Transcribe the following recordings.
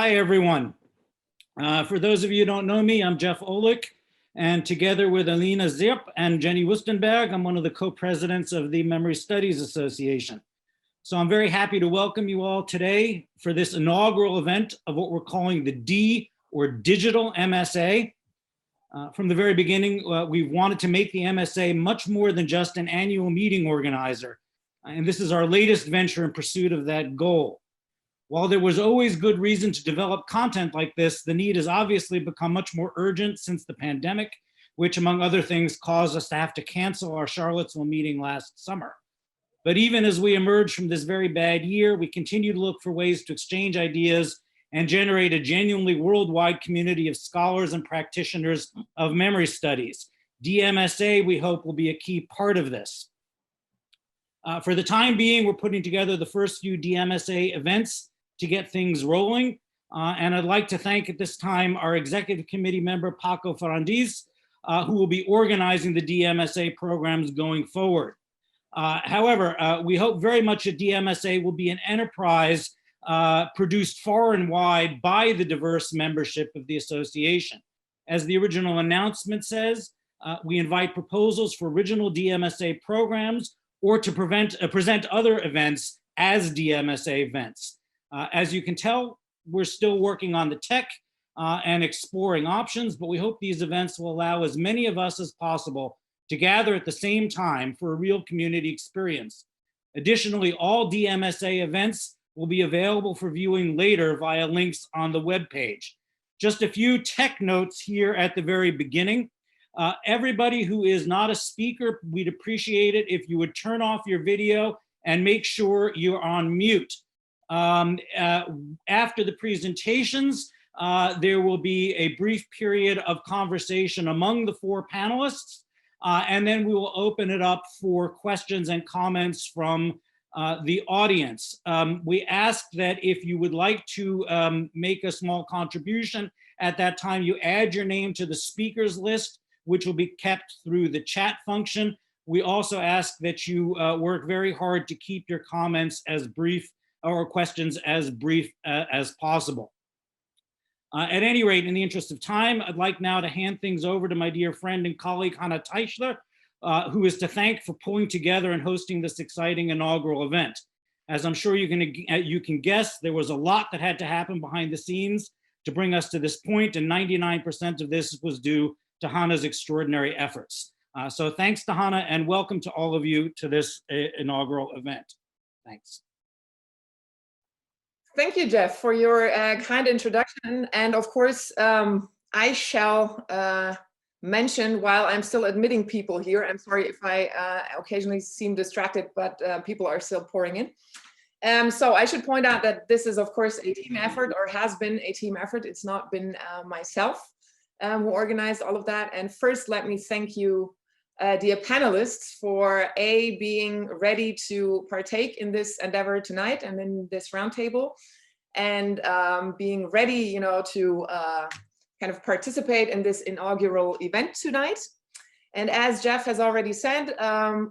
Hi, everyone. For those of you who don't know me, I'm Jeff Olick, and together with Alina Zip and Jenny Wustenberg, I'm one of the co-presidents of the Memory Studies Association. So I'm very happy to welcome you all today for this inaugural event of what we're calling the D, or Digital MSA. From the very beginning, we've wanted to make the MSA much more than just an annual meeting organizer. And this is our latest venture in pursuit of that goal. While there was always good reason to develop content like this, the need has obviously become much more urgent since the pandemic, which among other things caused us to have to cancel our Charlottesville meeting last summer. But even as we emerge from this very bad year, we continue to look for ways to exchange ideas and generate a genuinely worldwide community of scholars and practitioners of memory studies. dMSA, we hope, will be a key part of this. For the time being, we're putting together the first few dMSA events to get things rolling. And I'd like to thank at this time our executive committee member, Paco Ferrandiz, who will be organizing the dMSA programs going forward. However, we hope very much that dMSA will be an enterprise produced far and wide by the diverse membership of the association. As the original announcement says, we invite proposals for original dMSA programs or to present other events as dMSA events. As you can tell, we're still working on the tech and exploring options, but we hope these events will allow as many of us as possible to gather at the same time for a real community experience. Additionally, all dMSA events will be available for viewing later via links on the webpage. Just a few tech notes here at the very beginning. Everybody who is not a speaker, we'd appreciate it if you would turn off your video and make sure you're on mute. After the presentations, there will be a brief period of conversation among the four panelists, and then we will open it up for questions and comments from the audience. We ask that if you would like to make a small contribution at that time, you add your name to the speakers list, which will be kept through the chat function. We also ask that you work very hard to keep your comments as brief or questions as brief as possible. At any rate, in the interest of time, I'd like now to hand things over to my dear friend and colleague, Hanna Teichler, who is to thank for pulling together and hosting this exciting inaugural event. As I'm sure you can guess, there was a lot that had to happen behind the scenes to bring us to this point, and 99% of this was due to Hanna's extraordinary efforts. So thanks to Hanna, and welcome to all of you to this inaugural event. Thanks. Thank you, Jeff, for your kind introduction. And of course, I shall mention while I'm still admitting people here. I'm sorry if I occasionally seem distracted, but people are still pouring in. So I should point out that this is, of course, a team effort, or has been a team effort. It's not been myself who organized all of that. And first, let me thank you, dear panelists, for being ready to partake in this endeavor tonight and in this roundtable, and being ready, to kind of participate in this inaugural event tonight. And as Jeff has already said,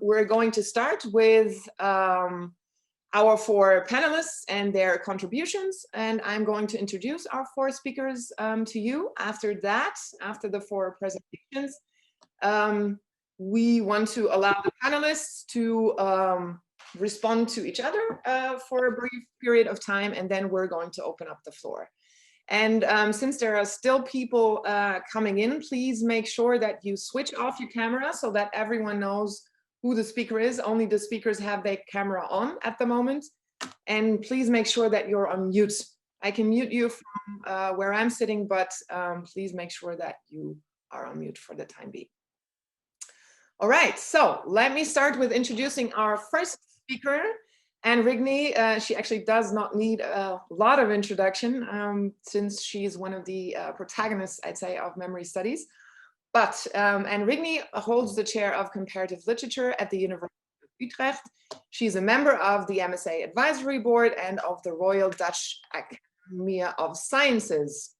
we're going to start with our four panelists and their contributions, and I'm going to introduce our four speakers to you. After that, after the four presentations, we want to allow the panelists to respond to each other for a brief period of time, and then we're going to open up the floor. And since there are still people coming in, please make sure that you switch off your camera so that everyone knows who the speaker is. Only the speakers have their camera on at the moment. And please make sure that you're on mute. I can mute you from where I'm sitting, but please make sure that you are on mute for the time being. All right, so let me start with introducing our first speaker, Anne Rigney. She actually does not need a lot of introduction since she's one of the protagonists, I'd say, of memory studies. But Anne Rigney holds the chair of comparative literature at the University of Utrecht. She's a member of the MSA Advisory Board and of the Royal Dutch Academy of Sciences.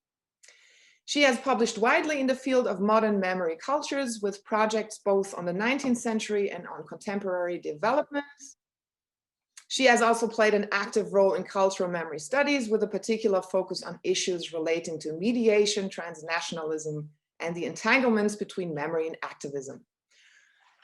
She has published widely in the field of modern memory cultures, with projects both on the 19th century and on contemporary developments. She has also played an active role in cultural memory studies with a particular focus on issues relating to mediation, transnationalism, and the entanglements between memory and activism.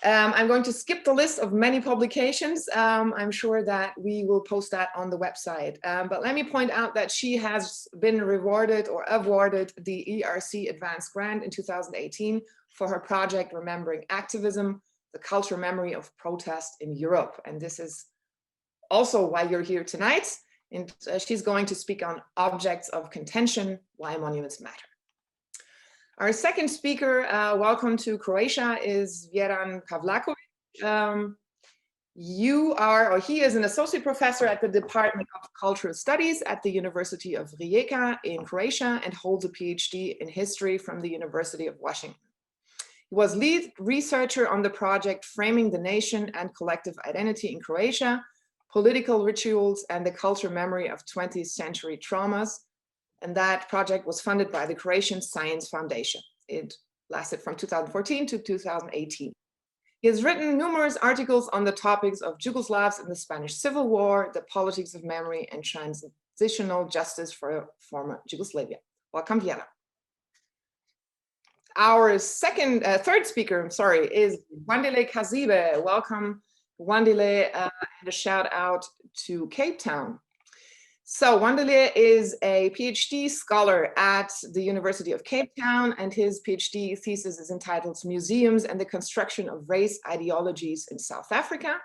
I'm going to skip the list of many publications. I'm sure that we will post that on the website. But let me point out that she has been rewarded or awarded the ERC Advanced Grant in 2018 for her project Remembering Activism, the Cultural Memory of Protest in Europe. And this is also why you're here tonight. And she's going to speak on objects of contention, why monuments matter. Our second speaker, welcome to Croatia, is Vjeran Pavlaković. He is an associate professor at the Department of Cultural Studies at the University of Rijeka in Croatia and holds a PhD in history from the University of Washington. He was lead researcher on the project Framing the Nation and Collective Identity in Croatia, Political Rituals and the Cultural Memory of 20th Century Traumas. And that project was funded by the Croatian Science Foundation. It lasted from 2014 to 2018. He has written numerous articles on the topics of Yugoslavs in the Spanish Civil War, the politics of memory, and transitional justice for former Yugoslavia. Welcome, Vjeran. Our third speaker, is Wandile Kasibe. Welcome, Wandile, and a shout out to Cape Town. So Wandile is a PhD scholar at the University of Cape Town, and his PhD thesis is entitled Museums and the Construction of Race Ideologies in South Africa.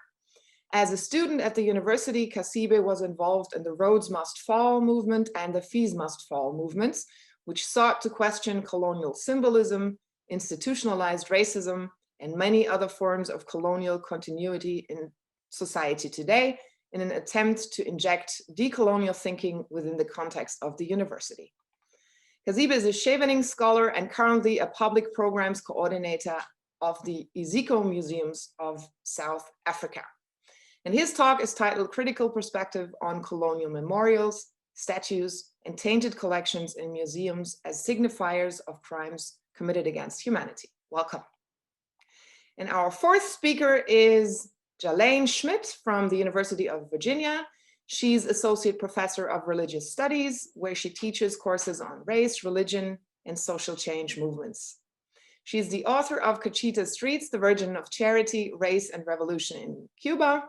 As a student at the university, Kasibe was involved in the Rhodes Must Fall movement and the Fees Must Fall movements, which sought to question colonial symbolism, institutionalized racism, and many other forms of colonial continuity in society today, in an attempt to inject decolonial thinking within the context of the university. Kasibe is a Scheveningen scholar and currently a public programs coordinator of the Iziko Museums of South Africa. And his talk is titled Critical Perspective on Colonial Memorials, Statues, and Tainted Collections in Museums as Signifiers of Crimes Committed Against Humanity. Welcome. And our fourth speaker is Jalane Schmidt from the University of Virginia. She's Associate Professor of Religious Studies, where she teaches courses on race, religion, and social change movements. She's the author of Conchita Streets, The Virgin of Charity, Race and Revolution in Cuba.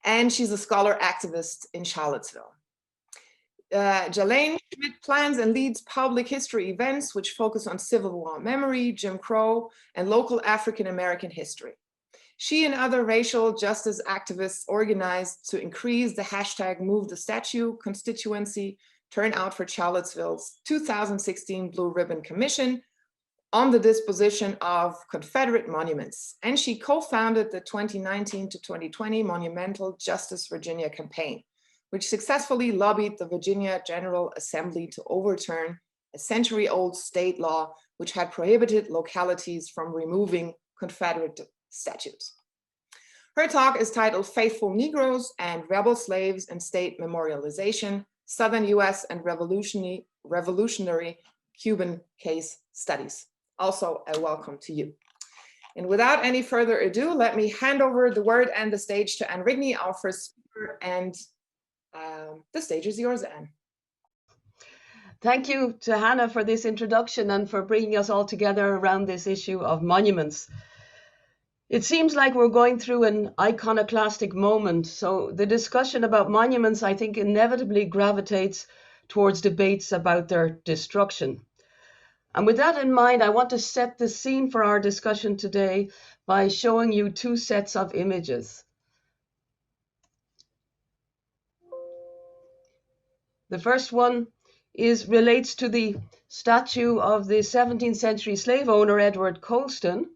And she's a scholar activist in Charlottesville. Jalane Schmidt plans and leads public history events which focus on Civil War memory, Jim Crow, and local African American history. She and other racial justice activists organized to increase the hashtag Move the Statue constituency turnout for Charlottesville's 2016 Blue Ribbon Commission on the disposition of Confederate monuments. And she co-founded the 2019 to 2020 Monumental Justice Virginia campaign, which successfully lobbied the Virginia General Assembly to overturn a century-old state law which had prohibited localities from removing Confederate statues. Her talk is titled Faithful Negroes and Rebel Slaves and State Memorialization, Southern US and Revolutionary Cuban Case Studies. Also, a welcome to you. And without any further ado, let me hand over the word and the stage to Anne Rigney, our first speaker, and the stage is yours, Anne. Thank you to Hanna for this introduction and for bringing us all together around this issue of monuments. It seems like we're going through an iconoclastic moment, so the discussion about monuments, I think, inevitably gravitates towards debates about their destruction. And with that in mind, I want to set the scene for our discussion today by showing you two sets of images. The first one relates to the statue of the 17th century slave owner Edward Colston.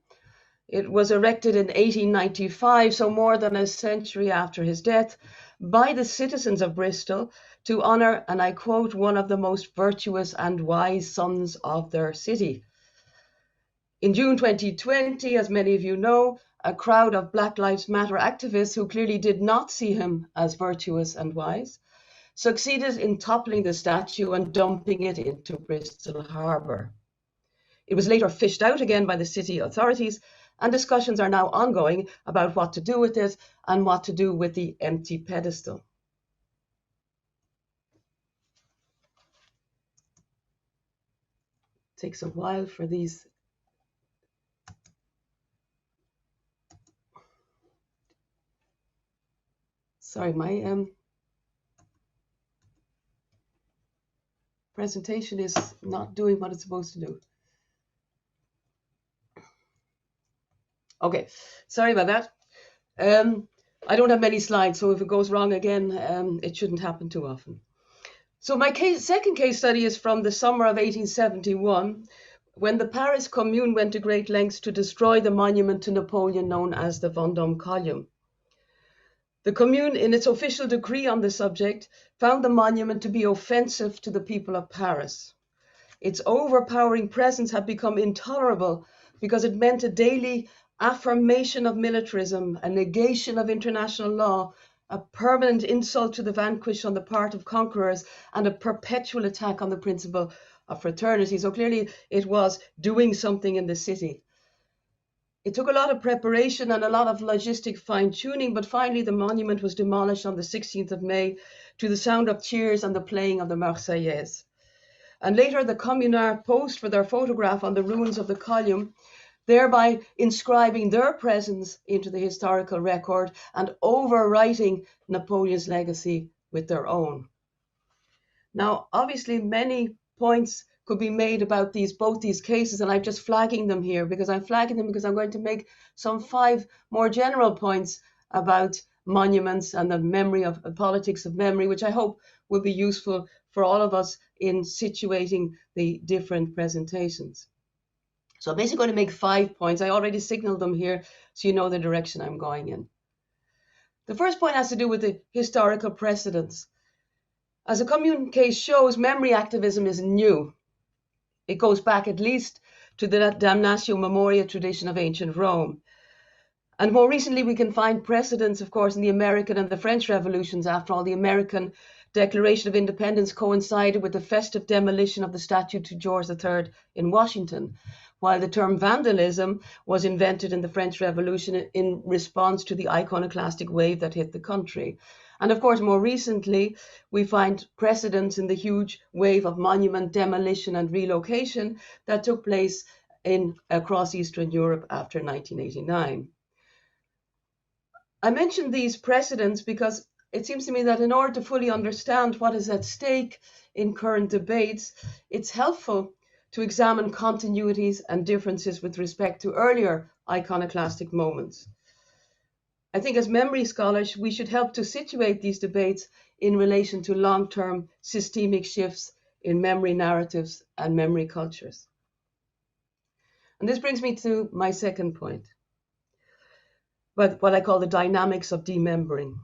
It was erected in 1895, so more than a century after his death, by the citizens of Bristol to honor, and I quote, one of the most virtuous and wise sons of their city. In June 2020, as many of you know, a crowd of Black Lives Matter activists who clearly did not see him as virtuous and wise succeeded in toppling the statue and dumping it into Bristol Harbour. It was later fished out again by the city authorities, And discussions are now ongoing about what to do with it and what to do with the empty pedestal. It takes a while for these. Sorry, my presentation is not doing what it's supposed to do. Okay, sorry about that. I don't have many slides, so if it goes wrong again, it shouldn't happen too often. So my second case study is from the summer of 1871, when the Paris Commune went to great lengths to destroy the monument to Napoleon known as the Vendôme column. The Commune, in its official decree on the subject, found the monument to be offensive to the people of Paris. Its overpowering presence had become intolerable because it meant a daily affirmation of militarism, a negation of international law, a permanent insult to the vanquished on the part of conquerors, and a perpetual attack on the principle of fraternity. So clearly it was doing something in the city. It took a lot of preparation and a lot of logistic fine-tuning, but finally the monument was demolished on the 16th of May to the sound of cheers and the playing of the Marseillaise. And later the communards posed for their photograph on the ruins of the column, thereby inscribing their presence into the historical record and overwriting Napoleon's legacy with their own. Now, obviously, many points could be made about both these cases, and I'm just flagging them here because I'm going to make some 5 more general points about monuments and the memory of politics of memory, which I hope will be useful for all of us in situating the different presentations. So I'm basically going to make 5 points. I already signaled them here so you know the direction I'm going in. The first point has to do with the historical precedents. As the Commune case shows, memory activism is new. It goes back at least to the damnatio memoria tradition of ancient Rome. And more recently, we can find precedents, of course, in the American and the French revolutions. After all, the American Declaration of Independence coincided with the festive demolition of the statue to George III in Washington, while the term vandalism was invented in the French Revolution in response to the iconoclastic wave that hit the country. And of course, more recently, we find precedents in the huge wave of monument demolition and relocation that took place across Eastern Europe after 1989. I mention these precedents because it seems to me that in order to fully understand what is at stake in current debates, it's helpful to examine continuities and differences with respect to earlier iconoclastic moments. I think as memory scholars, we should help to situate these debates in relation to long-term systemic shifts in memory narratives and memory cultures. And this brings me to my second point, what I call the dynamics of demembering.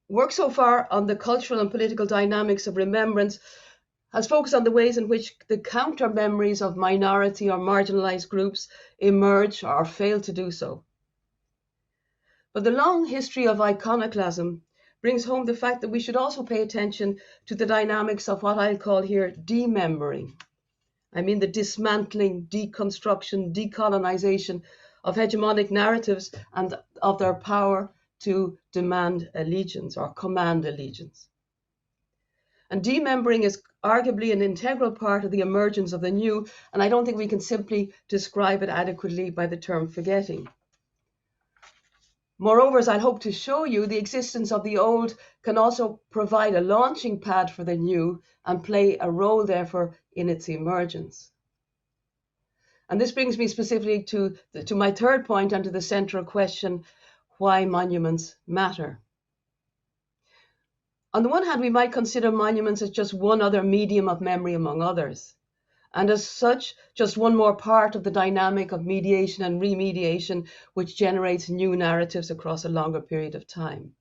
Work so far on the cultural and political dynamics of remembrance has focused on the ways in which the counter-memories of minority or marginalized groups emerge or fail to do so. But the long history of iconoclasm brings home the fact that we should also pay attention to the dynamics of what I'll call here demembering. I mean the dismantling, deconstruction, decolonization of hegemonic narratives and of their power to demand allegiance or command allegiance. And demembering is arguably an integral part of the emergence of the new, and I don't think we can simply describe it adequately by the term forgetting. Moreover, as I hope to show you, the existence of the old can also provide a launching pad for the new and play a role, therefore, in its emergence. And this brings me specifically to my third point and to the central question, why monuments matter. On the one hand, we might consider monuments as just one other medium of memory among others, and as such, just one more part of the dynamic of mediation and remediation, which generates new narratives across a longer period of time.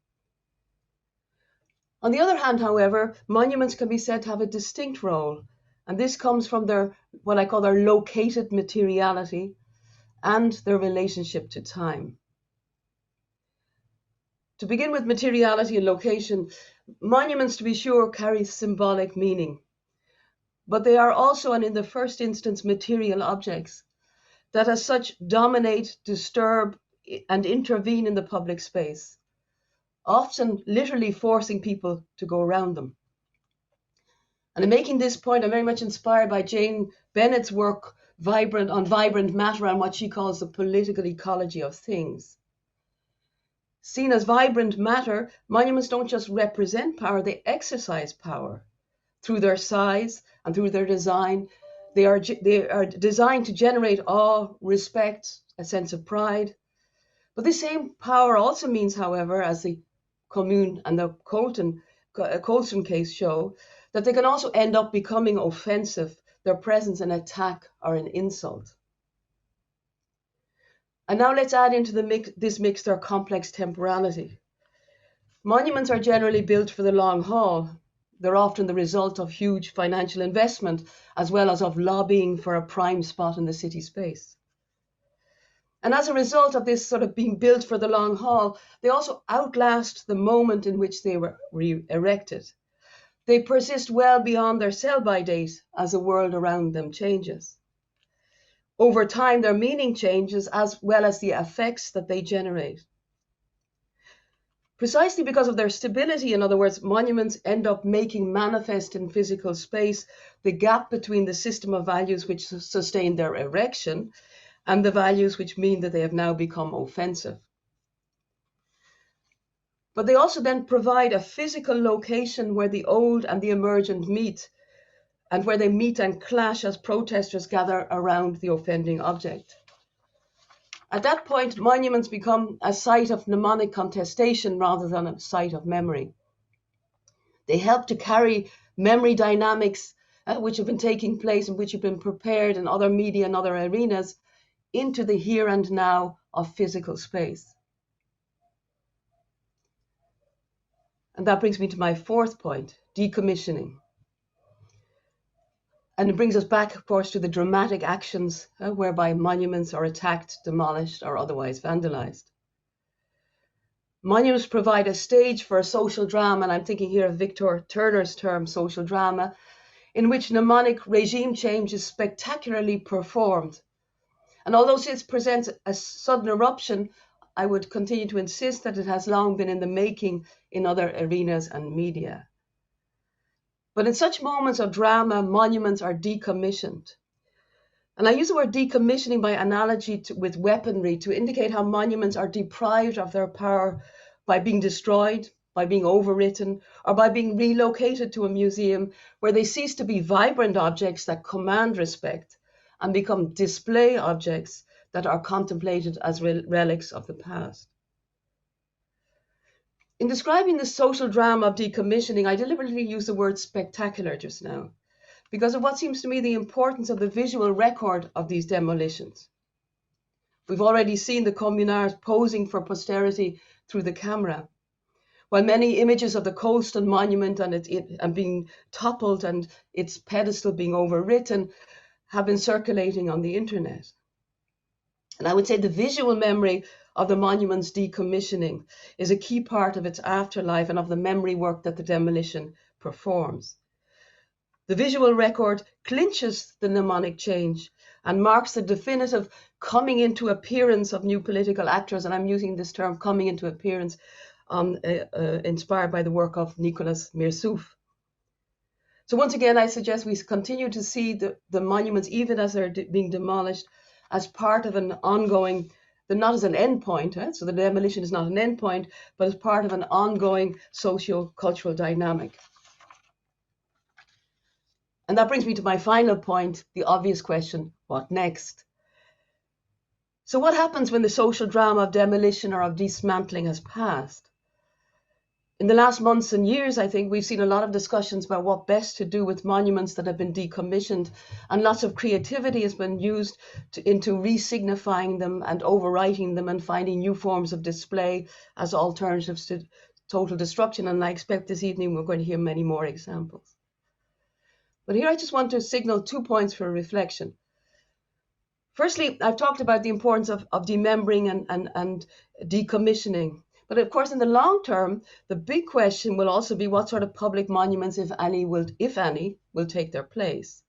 On the other hand, however, monuments can be said to have a distinct role, and this comes from what I call their located materiality and their relationship to time. To begin with materiality and location, monuments, to be sure, carry symbolic meaning, but they are also, and in the first instance, material objects. that as such dominate, disturb, and intervene in the public space, often literally forcing people to go around them. And in making this point, I'm very much inspired by Jane Bennett's work on vibrant matter and what she calls the political ecology of things. Seen as vibrant matter, monuments don't just represent power, they exercise power through their size and through their design. They are designed to generate awe, respect, a sense of pride. But this same power also means, however, as the Commune and the Colston case show, that they can also end up becoming offensive, their presence an attack or an insult. And now let's add into this mix their complex temporality. Monuments are generally built for the long haul. They're often the result of huge financial investment, as well as of lobbying for a prime spot in the city space. And as a result of this sort of being built for the long haul, they also outlast the moment in which they were erected. They persist well beyond their sell-by date as the world around them changes. Over time, their meaning changes as well as the effects that they generate. Precisely because of their stability, in other words, monuments end up making manifest in physical space the gap between the system of values which sustain their erection and the values which mean that they have now become offensive. But they also then provide a physical location where the old and the emergent meet, and where they meet and clash as protesters gather around the offending object. At that point, monuments become a site of mnemonic contestation rather than a site of memory. They help to carry memory dynamics which have been taking place and which have been prepared in other media and other arenas into the here and now of physical space. And that brings me to my fourth point, decommissioning. And it brings us back, of course, to the dramatic actions whereby monuments are attacked, demolished, or otherwise vandalized. Monuments provide a stage for a social drama, and I'm thinking here of Victor Turner's term, social drama, in which mnemonic regime change is spectacularly performed. And although this presents a sudden eruption, I would continue to insist that it has long been in the making in other arenas and media. But in such moments of drama, monuments are decommissioned. And I use the word decommissioning by analogy with weaponry to indicate how monuments are deprived of their power by being destroyed, by being overwritten, or by being relocated to a museum where they cease to be vibrant objects that command respect and become display objects that are contemplated as relics of the past. In describing the social drama of decommissioning, I deliberately use the word spectacular just now, because of what seems to me the importance of the visual record of these demolitions. We've already seen the communards posing for posterity through the camera, while many images of the Colston monument and being toppled and its pedestal being overwritten have been circulating on the internet. And I would say the visual memory of the monument's decommissioning is a key part of its afterlife and of the memory work that the demolition performs. The visual record clinches the mnemonic change and marks the definitive coming into appearance of new political actors, and I'm using this term coming into appearance inspired by the work of Nicolas Mirsouf. So once again, I suggest we continue to see the monuments, even as they're being demolished, as part of an ongoing, not as an end point, so the demolition is not an end point, but as part of an ongoing socio-cultural dynamic. And that brings me to my final point, the obvious question, what next? So what happens when the social drama of demolition or of dismantling has passed? In the last months and years, I think we've seen a lot of discussions about what best to do with monuments that have been decommissioned, and lots of creativity has been used into re-signifying them and overwriting them and finding new forms of display as alternatives to total destruction. And I expect this evening we're going to hear many more examples. But here I just want to signal 2 points for reflection. Firstly, I've talked about the importance of demembering and decommissioning. But of course, in the long term, the big question will also be what sort of public monuments, if any, will take their place.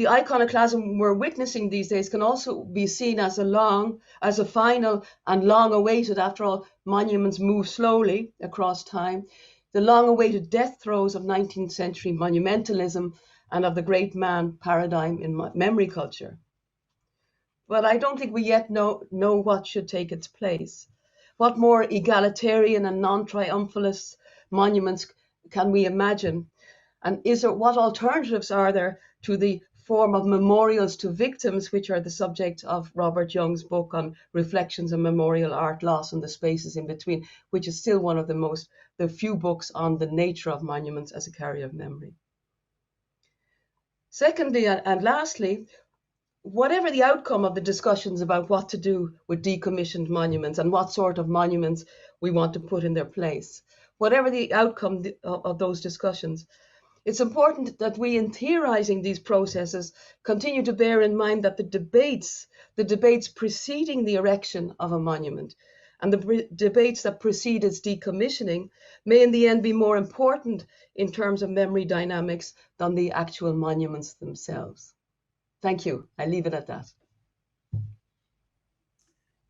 The iconoclasm we're witnessing these days can also be seen as a final and long-awaited, after all, monuments move slowly across time, the long-awaited death throes of 19th century monumentalism and of the great man paradigm in memory culture. But I don't think we yet know what should take its place. What more egalitarian and non-triumphalist monuments can we imagine? And what alternatives are there to the form of memorials to victims, which are the subject of Robert Young's book on Reflections on Memorial Art Loss and the Spaces in Between, which is still one of the few books on the nature of monuments as a carrier of memory. Secondly, and lastly, whatever the outcome of the discussions about what to do with decommissioned monuments and what sort of monuments we want to put in their place, whatever the outcome of those discussions, it's important that we, in theorizing these processes, continue to bear in mind that the debates preceding the erection of a monument and the debates that precede its decommissioning may in the end be more important in terms of memory dynamics than the actual monuments themselves. Thank you. I leave it at that.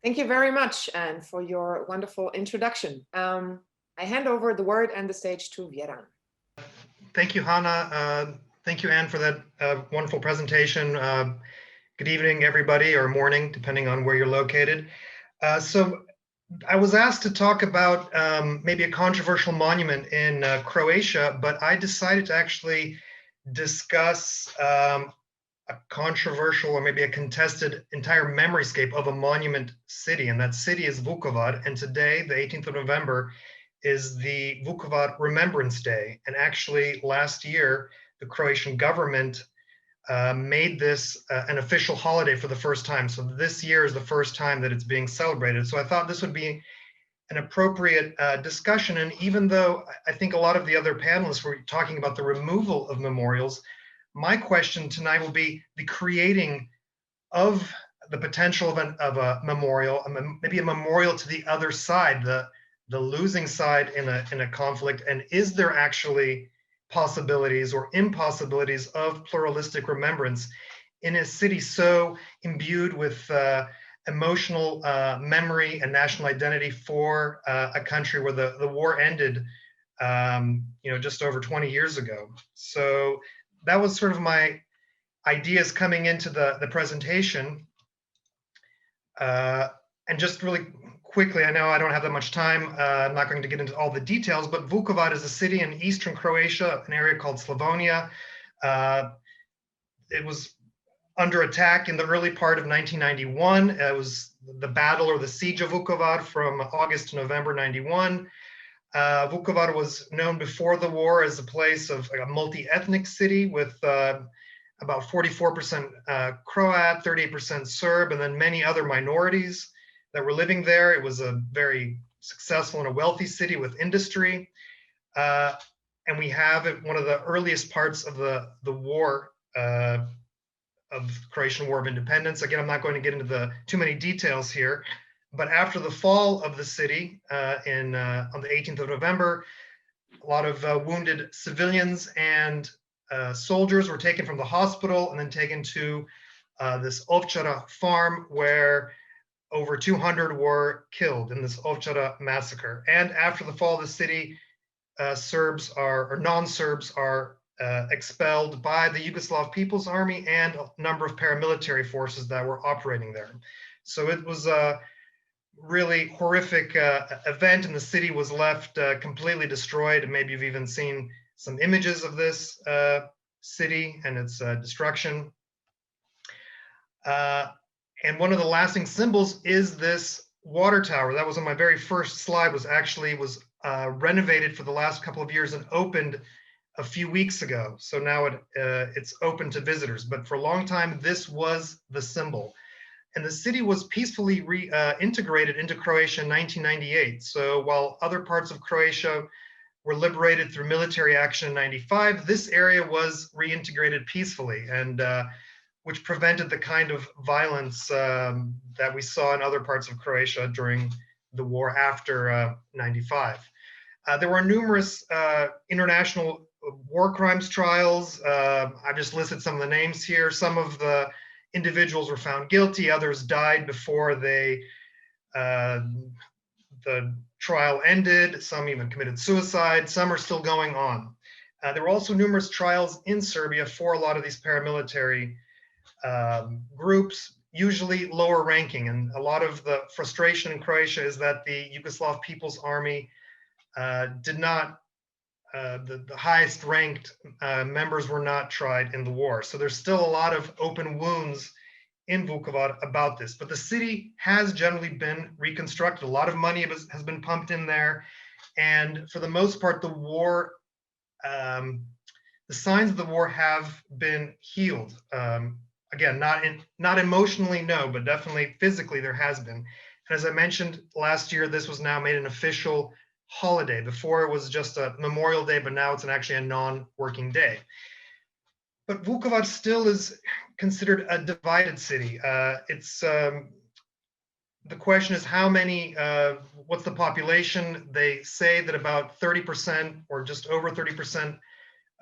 Thank you very much, Anne, for your wonderful introduction. I hand over the word and the stage to Vjeran. Thank you, Hanna. Thank you, Anne, for that wonderful presentation. Good evening, everybody, or morning, depending on where you're located. So I was asked to talk about maybe a controversial monument in Croatia, but I decided to actually discuss a controversial or maybe a contested entire memoryscape of a monument city, and that city is Vukovar. And today, the 18th of November, is the Vukovar Remembrance Day. And actually last year, the Croatian government made this an official holiday for the first time. So this year is the first time that it's being celebrated. So I thought this would be an appropriate discussion. And even though I think a lot of the other panelists were talking about the removal of memorials, my question tonight will be the creating of the potential of a memorial, maybe a memorial to the other side, the losing side in a conflict. And is there actually possibilities or impossibilities of pluralistic remembrance in a city so imbued with emotional memory and national identity for a country where the war ended just over 20 years ago? So that was sort of my ideas coming into the presentation. And just really quickly, I know I don't have that much time. I'm not going to get into all the details, but Vukovar is a city in eastern Croatia, an area called Slavonia. It was under attack in the early part of 1991. It was the battle or the siege of Vukovar from August to November 91. Vukovar was known before the war as a place of a multi-ethnic city with about 44% Croat, 38% Serb, and then many other minorities that were living there. It was a very successful and a wealthy city with industry. And we have one of the earliest parts of the war, of the Croatian War of Independence. Again, I'm not going to get into too many details here, but after the fall of the city on the 18th of November, a lot of wounded civilians and soldiers were taken from the hospital and then taken to this Ovčara farm where over 200 were killed in this Ovčara massacre. And after the fall of the city, non-Serbs are expelled by the Yugoslav People's Army and a number of paramilitary forces that were operating there. So it was a really horrific event, and the city was left completely destroyed. And maybe you've even seen some images of this city and its destruction. And one of the lasting symbols is this water tower. That was on my very first slide, was renovated for the last couple of years and opened a few weeks ago. So now it's open to visitors. But for a long time, this was the symbol. And the city was peacefully reintegrated into Croatia in 1998. So while other parts of Croatia were liberated through military action in 95, this area was reintegrated peacefully, and which prevented the kind of violence that we saw in other parts of Croatia during the war after 95. There were numerous international war crimes trials. I've just listed some of the names here. Some of the individuals were found guilty, others died before the trial ended, some even committed suicide, some are still going on. There were also numerous trials in Serbia for a lot of these paramilitary groups, usually lower ranking, and a lot of the frustration in Croatia is that the Yugoslav People's Army did not, the highest ranked members were not tried in the war. So there's still a lot of open wounds in Vukovar about this, but the city has generally been reconstructed. A lot of money has been pumped in there, and for the most part, the war, the signs of the war have been healed. Again, not emotionally, no, but definitely physically there has been. And as I mentioned last year, this was now made an official holiday. Before it was just a Memorial Day, but now it's actually a non-working day. But Vukovar still is considered a divided city. The question is how many, what's the population? They say that about 30% or just over 30%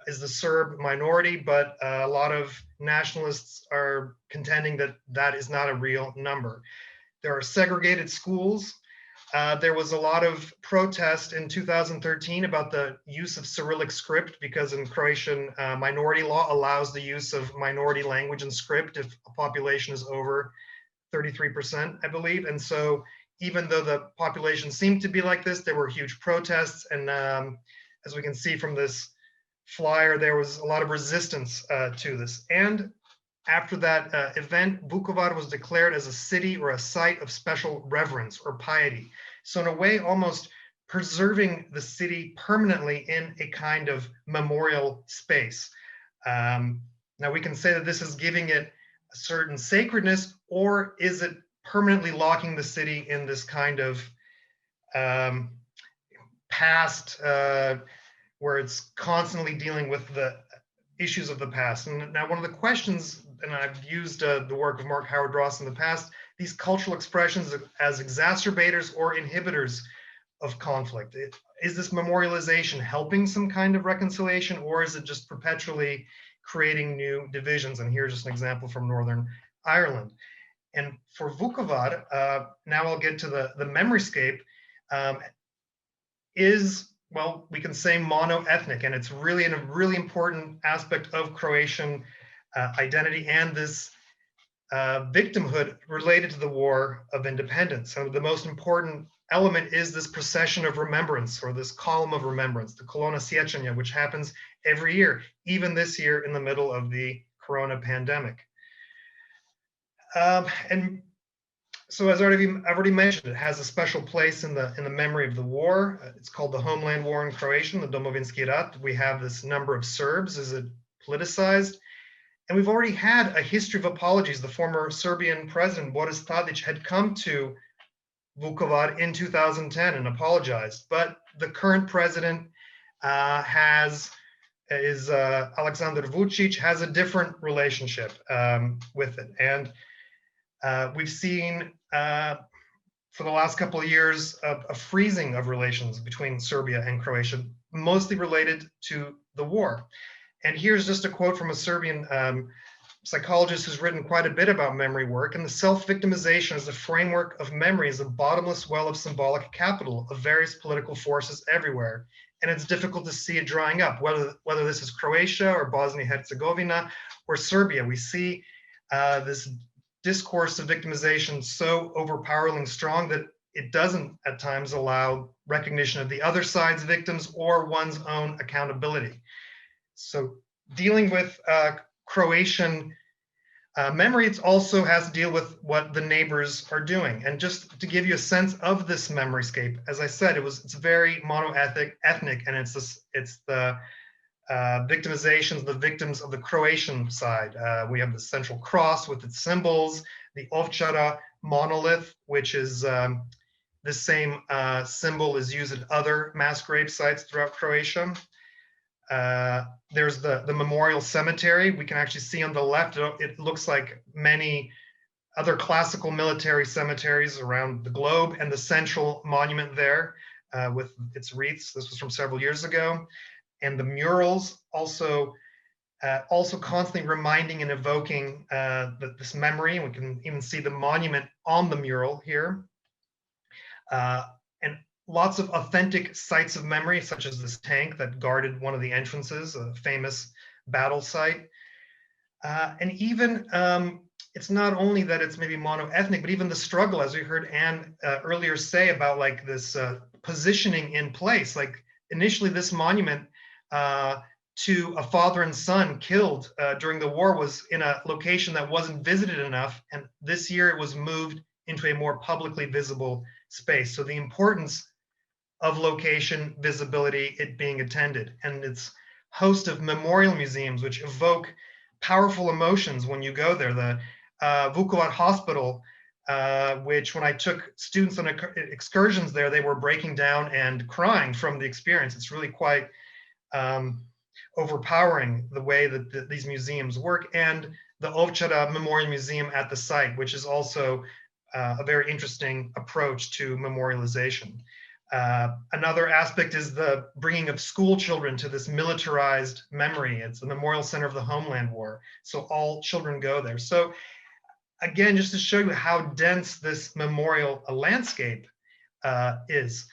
is the Serb minority, but a lot of nationalists are contending that that is not a real number. There are segregated schools. There was a lot of protest in 2013 about the use of Cyrillic script, because in Croatian minority law allows the use of minority language and script if a population is over 33%, I believe. And so even though the population seemed to be like this, there were huge protests. And as we can see from this flyer, there was a lot of resistance to this. And after that event, Vukovar was declared as a city or a site of special reverence or piety. So in a way, almost preserving the city permanently in a kind of memorial space. Now we can say that this is giving it a certain sacredness, or is it permanently locking the city in this kind of past where it's constantly dealing with the issues of the past? And now one of the questions, and I've used the work of Mark Howard Ross in the past, these cultural expressions as exacerbators or inhibitors of conflict. Is this memorialization helping some kind of reconciliation, or is it just perpetually creating new divisions? And here's just an example from Northern Ireland. And for Vukovar, now I'll get to the Memoryscape, is, well, we can say mono-ethnic, and it's really a really important aspect of Croatian identity and this victimhood related to the War of Independence. So the most important element is this procession of remembrance, or this column of remembrance, the Kolona Sjećanja, which happens every year, even this year in the middle of the Corona pandemic. And so as I've already mentioned, it has a special place in the memory of the war. It's called the Homeland War in Croatian, the Domovinski Rat. We have this number of Serbs. Is it politicized? And we've already had a history of apologies. The former Serbian president, Boris Tadić, had come to Vukovar in 2010 and apologized. But the current president Aleksandar Vučić, has a different relationship with it. And we've seen for the last couple of years a freezing of relations between Serbia and Croatia, mostly related to the war. And here's just a quote from a Serbian psychologist who's written quite a bit about memory work. And the self-victimization as a framework of memory is a bottomless well of symbolic capital of various political forces everywhere. And it's difficult to see it drying up, whether this is Croatia or Bosnia-Herzegovina or Serbia. We see this discourse of victimization so overpoweringly strong that it doesn't at times allow recognition of the other side's victims or one's own accountability. So dealing with Croatian memory, it also has to deal with what the neighbors are doing. And just to give you a sense of this memoryscape, as I said, it's very mono-ethnic, and it's the victimizations, the victims of the Croatian side. We have the central cross with its symbols, the Ovčara monolith, which is the same symbol is used at other mass grave sites throughout Croatia. There's the memorial cemetery. We can actually see on the left, it looks like many other classical military cemeteries around the globe, and the central monument there. with its wreaths. This was from several years ago. And the murals also constantly reminding and evoking this memory. And we can even see the monument on the mural here. And lots of authentic sites of memory, such as this tank that guarded one of the entrances, a famous battle site. And even, it's not only that it's maybe mono-ethnic, but even the struggle, as we heard Anne earlier say about like this positioning in place. Like initially this monument to a father and son killed during the war was in a location that wasn't visited enough. And this year it was moved into a more publicly visible space. So the importance of location, visibility, it being attended. And it's host of memorial museums, which evoke powerful emotions when you go there. The Vukovar hospital, which when I took students on excursions there, they were breaking down and crying from the experience. It's really quite overpowering the way that these museums work, and the Ovčara Memorial Museum at the site, which is also a very interesting approach to memorialization. Another aspect is the bringing of school children to this militarized memory. It's the Memorial Center of the Homeland War, so all children go there. So again, just to show you how dense this memorial landscape is.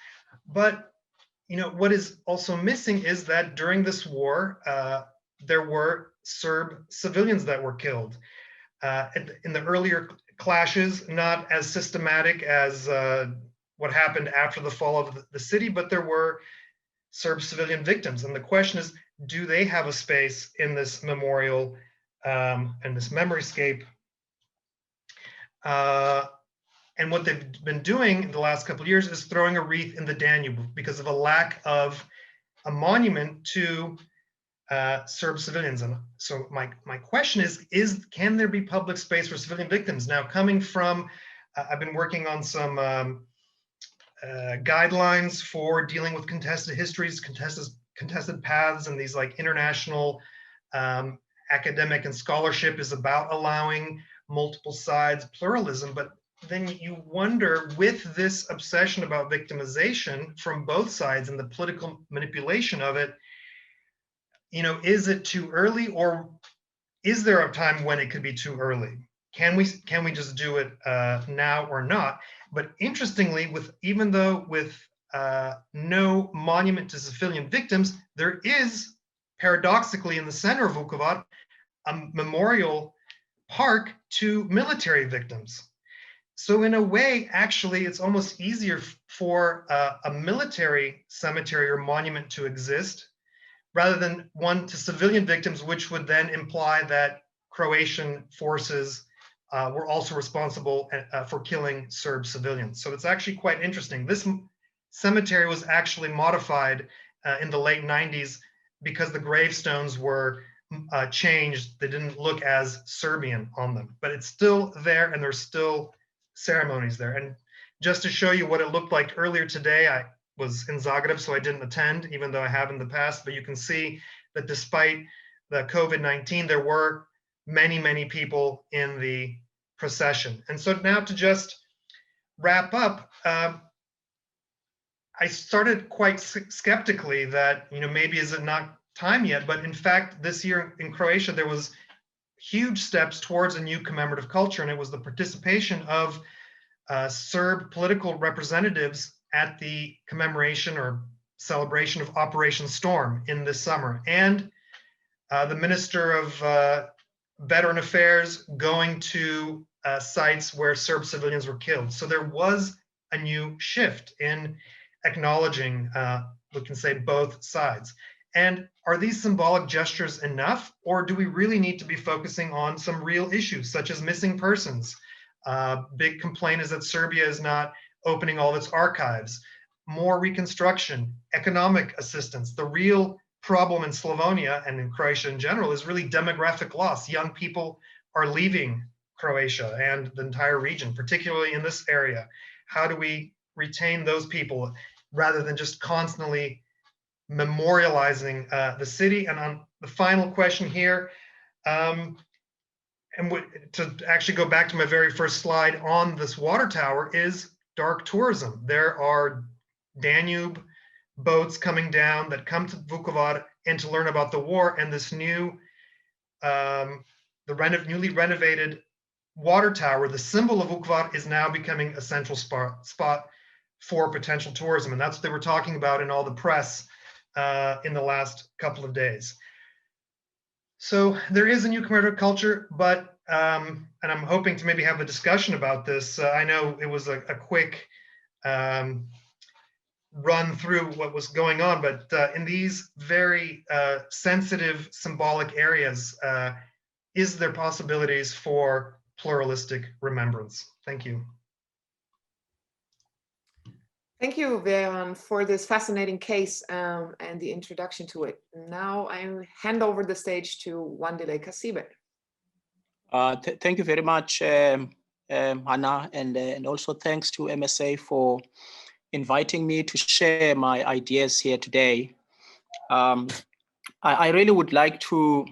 But you know, what is also missing is that during this war, there were Serb civilians that were killed. In the earlier clashes, not as systematic as what happened after the fall of the city, but there were Serb civilian victims. And the question is, do they have a space in this memorial and this memoryscape? And what they've been doing in the last couple of years is throwing a wreath in the Danube because of a lack of a monument to Serb civilians. And so my question is can there be public space for civilian victims? Now, coming from, I've been working on some guidelines for dealing with contested histories, contested paths, and these like international academic and scholarship is about allowing multiple sides, pluralism, but then you wonder, with this obsession about victimization from both sides and the political manipulation of it, you know, is it too early, or is there a time when it could be too early? Can we just do it now or not? But interestingly, even though with no monument to civilian victims, there is paradoxically in the center of Vukovar a memorial park to military victims. So in a way, actually, it's almost easier for a military cemetery or monument to exist rather than one to civilian victims, which would then imply that Croatian forces were also responsible for killing Serb civilians. So it's actually quite interesting. This cemetery was actually modified in the late 90s because the gravestones were changed. They didn't look as Serbian on them, but it's still there and there's still ceremonies there. And just to show you what it looked like earlier today, I was in Zagreb, so I didn't attend, even though I have in the past, but you can see that despite the COVID-19, there were many, many people in the procession. And so now to just wrap up, I started quite skeptically that, you know, maybe is it not time yet, but in fact, this year in Croatia, there was huge steps towards a new commemorative culture, and it was the participation of Serb political representatives at the commemoration or celebration of Operation Storm in this summer, and the Minister of Veteran Affairs going to sites where Serb civilians were killed. So there was a new shift in acknowledging, we can say, both sides. And are these symbolic gestures enough, or do we really need to be focusing on some real issues, such as missing persons? Big complaint is that Serbia is not opening all of its archives. More reconstruction, economic assistance. The real problem in Slavonia and in Croatia in general is really demographic loss. Young people are leaving Croatia and the entire region, particularly in this area. How do we retain those people rather than just constantly memorializing the city? And on the final question here, and to actually go back to my very first slide on this water tower, is dark tourism. There are Danube boats coming down that come to Vukovar and to learn about the war, and this new, newly renovated water tower, the symbol of Vukovar, is now becoming a central spot for potential tourism. And that's what they were talking about in all the press in the last couple of days. So there is a new commemorative culture, but, and I'm hoping to maybe have a discussion about this. I know it was a quick run through what was going on, but in these very sensitive symbolic areas, is there possibilities for pluralistic remembrance? Thank you. Thank you, Vjeran, for this fascinating case and the introduction to it. Now I hand over the stage to Wandile Kasibe. Thank you very much, Hanna, and also thanks to MSA for inviting me to share my ideas here today. I really would like to,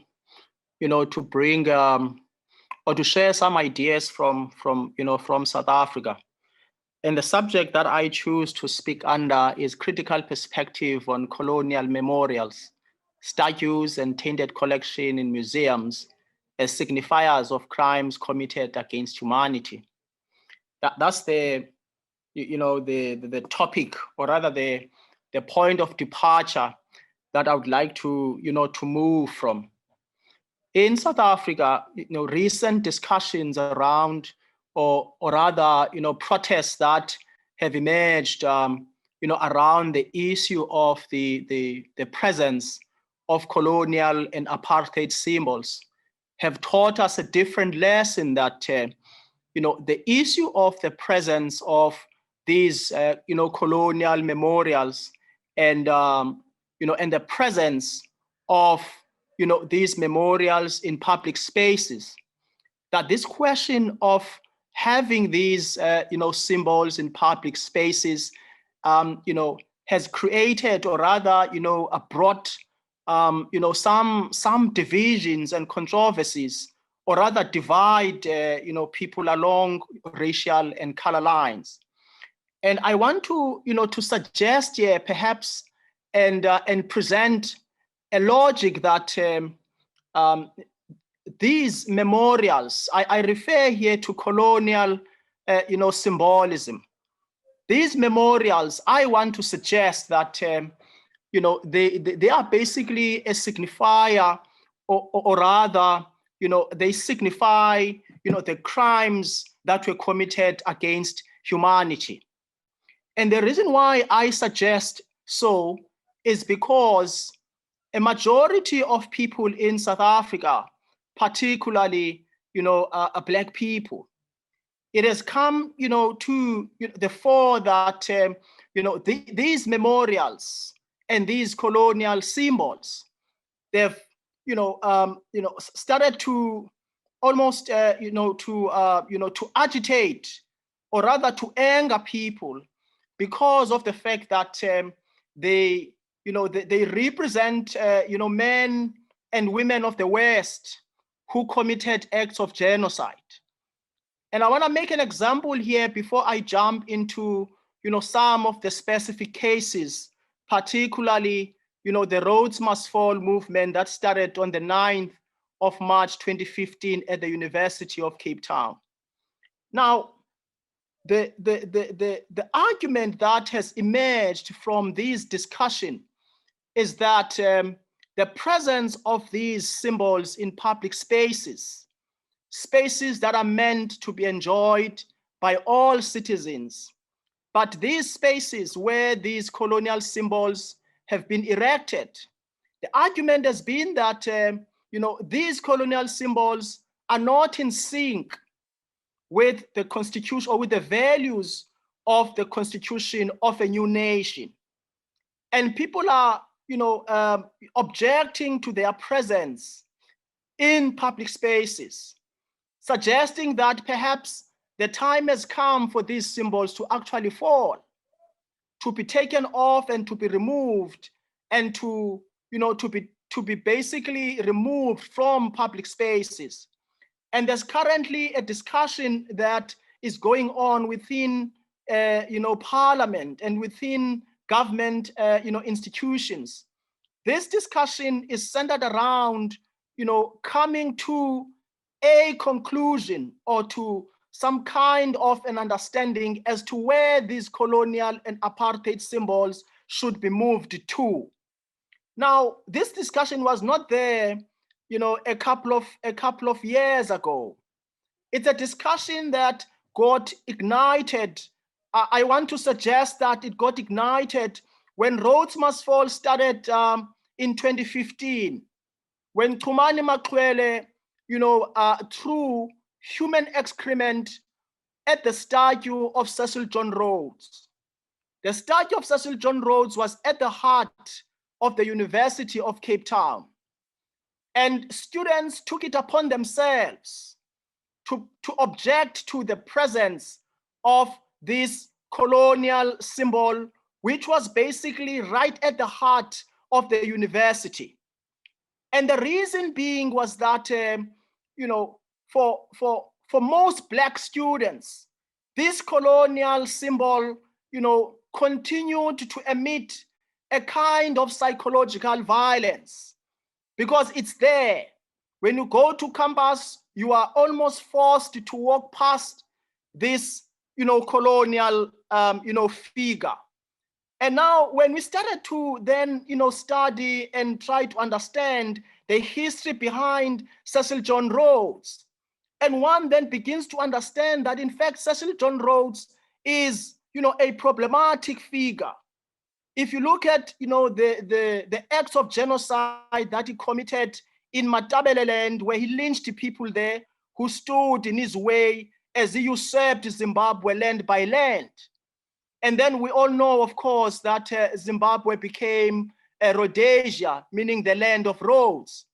to bring or to share some ideas from South Africa. And the subject that I choose to speak under is critical perspective on colonial memorials, statues, and tainted collection in museums as signifiers of crimes committed against humanity. That's the topic, or rather the point of departure that I would like to, to move from. In South Africa, recent discussions around, or rather, protests that have emerged, around the issue of the presence of colonial and apartheid symbols have taught us a different lesson, that, the issue of the presence of these, colonial memorials and, and the presence of, these memorials in public spaces, that this question of having these, symbols in public spaces, has created, or rather, brought, some divisions and controversies, or rather divide, people along racial and color lines. And I want to, to suggest here, perhaps, and present a logic that these memorials, I refer here to colonial, symbolism. These memorials, I want to suggest that, they are basically a signifier, or rather, they signify, the crimes that were committed against humanity. And the reason why I suggest so is because a majority of people in South Africa, particularly, Black people, it has come, to the fore that, these memorials and these colonial symbols, they've, started to almost, to agitate, or rather to anger people, because of the fact that they represent, men and women of the West who committed acts of genocide. And I want to make an example here before I jump into, some of the specific cases, particularly, the Rhodes Must Fall movement that started on the 9th of March 2015 at the University of Cape Town. Now, the argument that has emerged from this discussion is that the presence of these symbols in public spaces, spaces that are meant to be enjoyed by all citizens, but these spaces where these colonial symbols have been erected, the argument has been that these colonial symbols are not in sync with the constitution, or with the values of the constitution of a new nation. And people are, objecting to their presence in public spaces, suggesting that perhaps the time has come for these symbols to actually fall, to be taken off and to be removed, and to, to be basically removed from public spaces. And there's currently a discussion that is going on within, Parliament and within government institutions. This discussion is centered around coming to a conclusion or to some kind of an understanding as to where these colonial and apartheid symbols should be moved to. Now, this discussion was not there, a couple of years ago. It's a discussion that got ignited. I want to suggest that it got ignited when Rhodes Must Fall started in 2015, when Tumani Makwele, threw human excrement at the statue of Cecil John Rhodes. The statue of Cecil John Rhodes was at the heart of the University of Cape Town. And students took it upon themselves to object to the presence of this colonial symbol, which was basically right at the heart of the university. And the reason being was that, for most Black students, this colonial symbol, continued to emit a kind of psychological violence, because it's there. When you go to campus, you are almost forced to walk past this, colonial, figure. And now when we started to then, study and try to understand the history behind Cecil John Rhodes, and one then begins to understand that in fact, Cecil John Rhodes is, a problematic figure. If you look at, the acts of genocide that he committed in Matabeleland, where he lynched people there who stood in his way as he usurped Zimbabwe land by land. And then we all know, of course, that Zimbabwe became Rhodesia, meaning the land of Rhodes.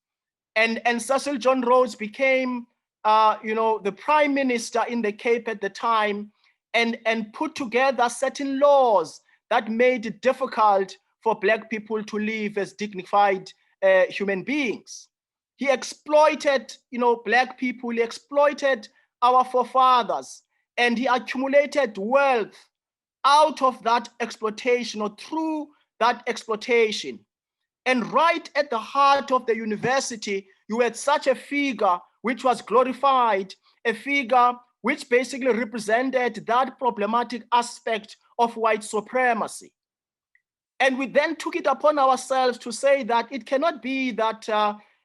And Cecil John Rhodes became, the prime minister in the Cape at the time, and put together certain laws that made it difficult for Black people to live as dignified human beings. He exploited, Black people, he exploited our forefathers, and he accumulated wealth out of that exploitation or through that exploitation. And right at the heart of the university, you had such a figure which was glorified, a figure which basically represented that problematic aspect of white supremacy. And we then took it upon ourselves to say that it cannot be that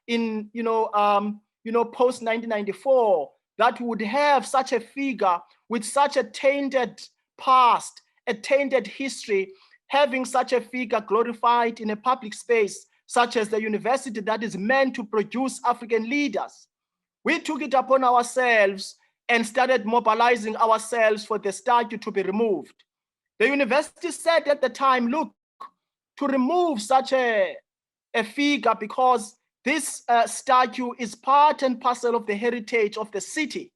in post 1994 that we would have such a figure with such a tainted past, a tainted history, having such a figure glorified in a public space such as the university that is meant to produce African leaders. We took it upon ourselves and started mobilizing ourselves for the statue to be removed. The university said at the time, look, to remove such a figure, because this statue is part and parcel of the heritage of the city,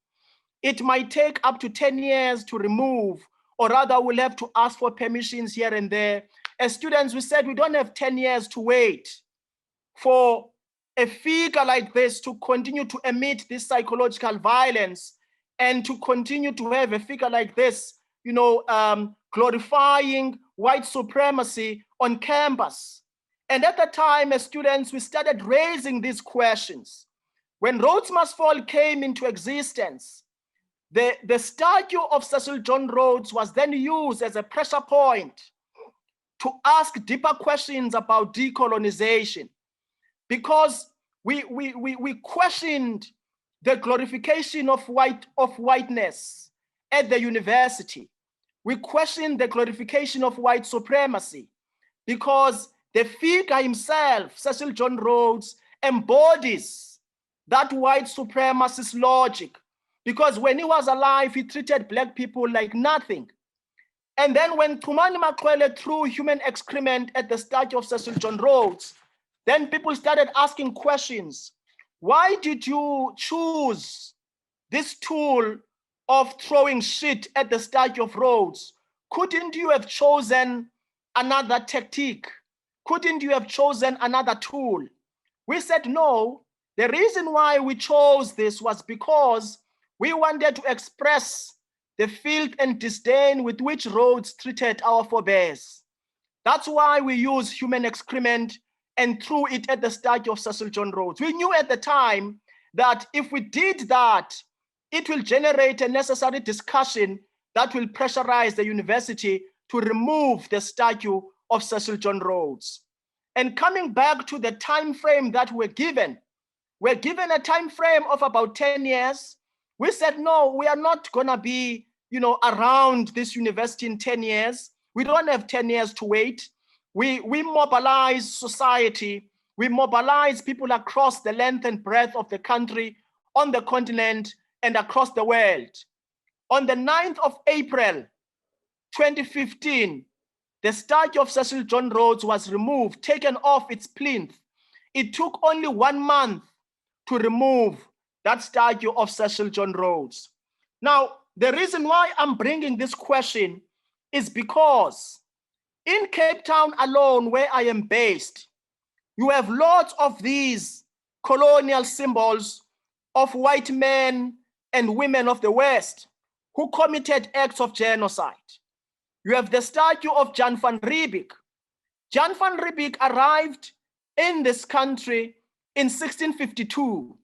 it might take up to 10 years to remove, or rather we'll have to ask for permissions here and there. As students, we said we don't have 10 years to wait for a figure like this to continue to emit this psychological violence, and to continue to have a figure like this, glorifying white supremacy on campus. And at the time, as students, we started raising these questions. When Rhodes Must Fall came into existence, the statue of Cecil John Rhodes was then used as a pressure point to ask deeper questions about decolonization, because we questioned the glorification of whiteness at the university. We questioned the glorification of white supremacy, because the figure himself, Cecil John Rhodes, embodies that white supremacist logic, because when he was alive, he treated Black people like nothing. And then when Tumani Makwele threw human excrement at the statue of Cecil John Rhodes, then people started asking questions. Why did you choose this tool of throwing shit at the statue of Rhodes? Couldn't you have chosen another tactic? Couldn't you have chosen another tool? We said no. The reason why we chose this was because we wanted to express the filth and disdain with which Rhodes treated our forebears. That's why we use human excrement and threw it at the statue of Cecil John Rhodes. We knew at the time that if we did that, it will generate a necessary discussion that will pressurize the university to remove the statue of Cecil John Rhodes. And coming back to the time frame that we're given a time frame of about 10 years. We said, no, we are not gonna be, around this university in 10 years. We don't have 10 years to wait. We mobilize society. We mobilize people across the length and breadth of the country, on the continent, and across the world. On the 9th of April, 2015, the statue of Cecil John Rhodes was removed, taken off its plinth. It took only 1 month to remove that statue of Cecil John Rhodes. Now, the reason why I'm bringing this question is because in Cape Town alone, where I am based, you have lots of these colonial symbols of white men and women of the West who committed acts of genocide. You have the statue of Jan van Riebeeck. Jan van Riebeeck arrived in this country in 1652.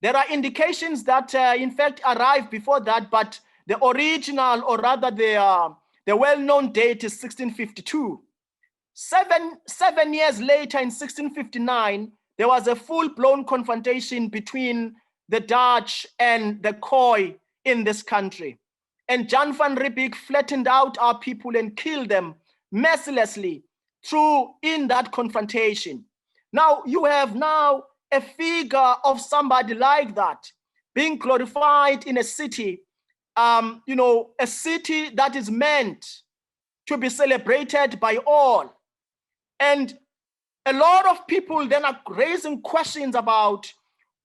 There are indications that, in fact, arrived before that, but the original, or rather the well-known date is 1652. Seven years later, in 1659, there was a full-blown confrontation between the Dutch and the Khoi in this country. And Jan van Riebeeck flattened out our people and killed them mercilessly in that confrontation. Now, you have now a figure of somebody like that being glorified in a city, a city that is meant to be celebrated by all. And a lot of people then are raising questions about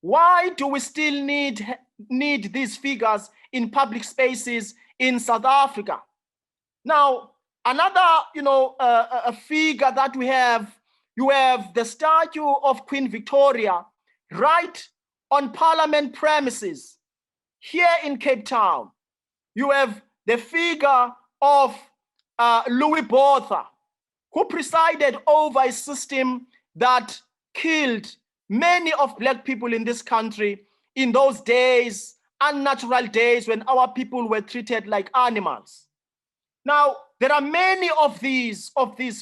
why do we still need these figures in public spaces in South Africa? Now, another, a figure that we have, you have the statue of Queen Victoria right on Parliament premises here in Cape Town. You have the figure of Louis Botha, who presided over a system that killed many of Black people in this country in those days, unnatural days when our people were treated like animals. Now, there are many of these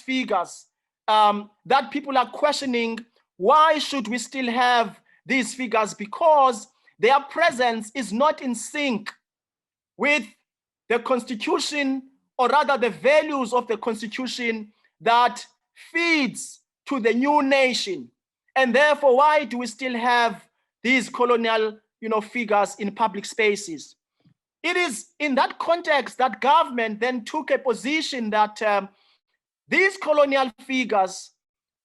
figures that people are questioning. Why should we still have these figures? Because their presence is not in sync with the Constitution, or rather the values of the Constitution that feeds to the new nation. And therefore, why do we still have these colonial, figures in public spaces? It is in that context that government then took a position that these colonial figures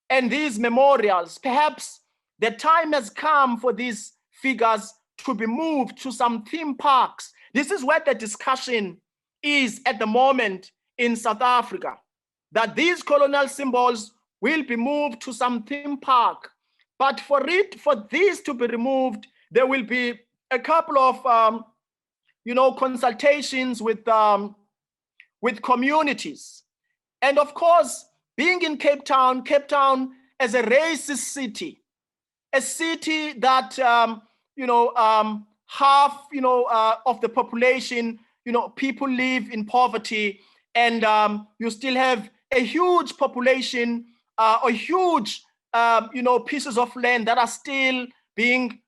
and these memorials, perhaps the time has come for these figures to be moved to some theme parks. This is where the discussion is at the moment in South Africa, that these colonial symbols will be moved to some theme park. But for these to be removed, there will be a couple of consultations with communities. And of course, being in Cape Town as a racist city, a city that half of the population, people live in poverty, and you still have a huge population, or huge pieces of land that are still being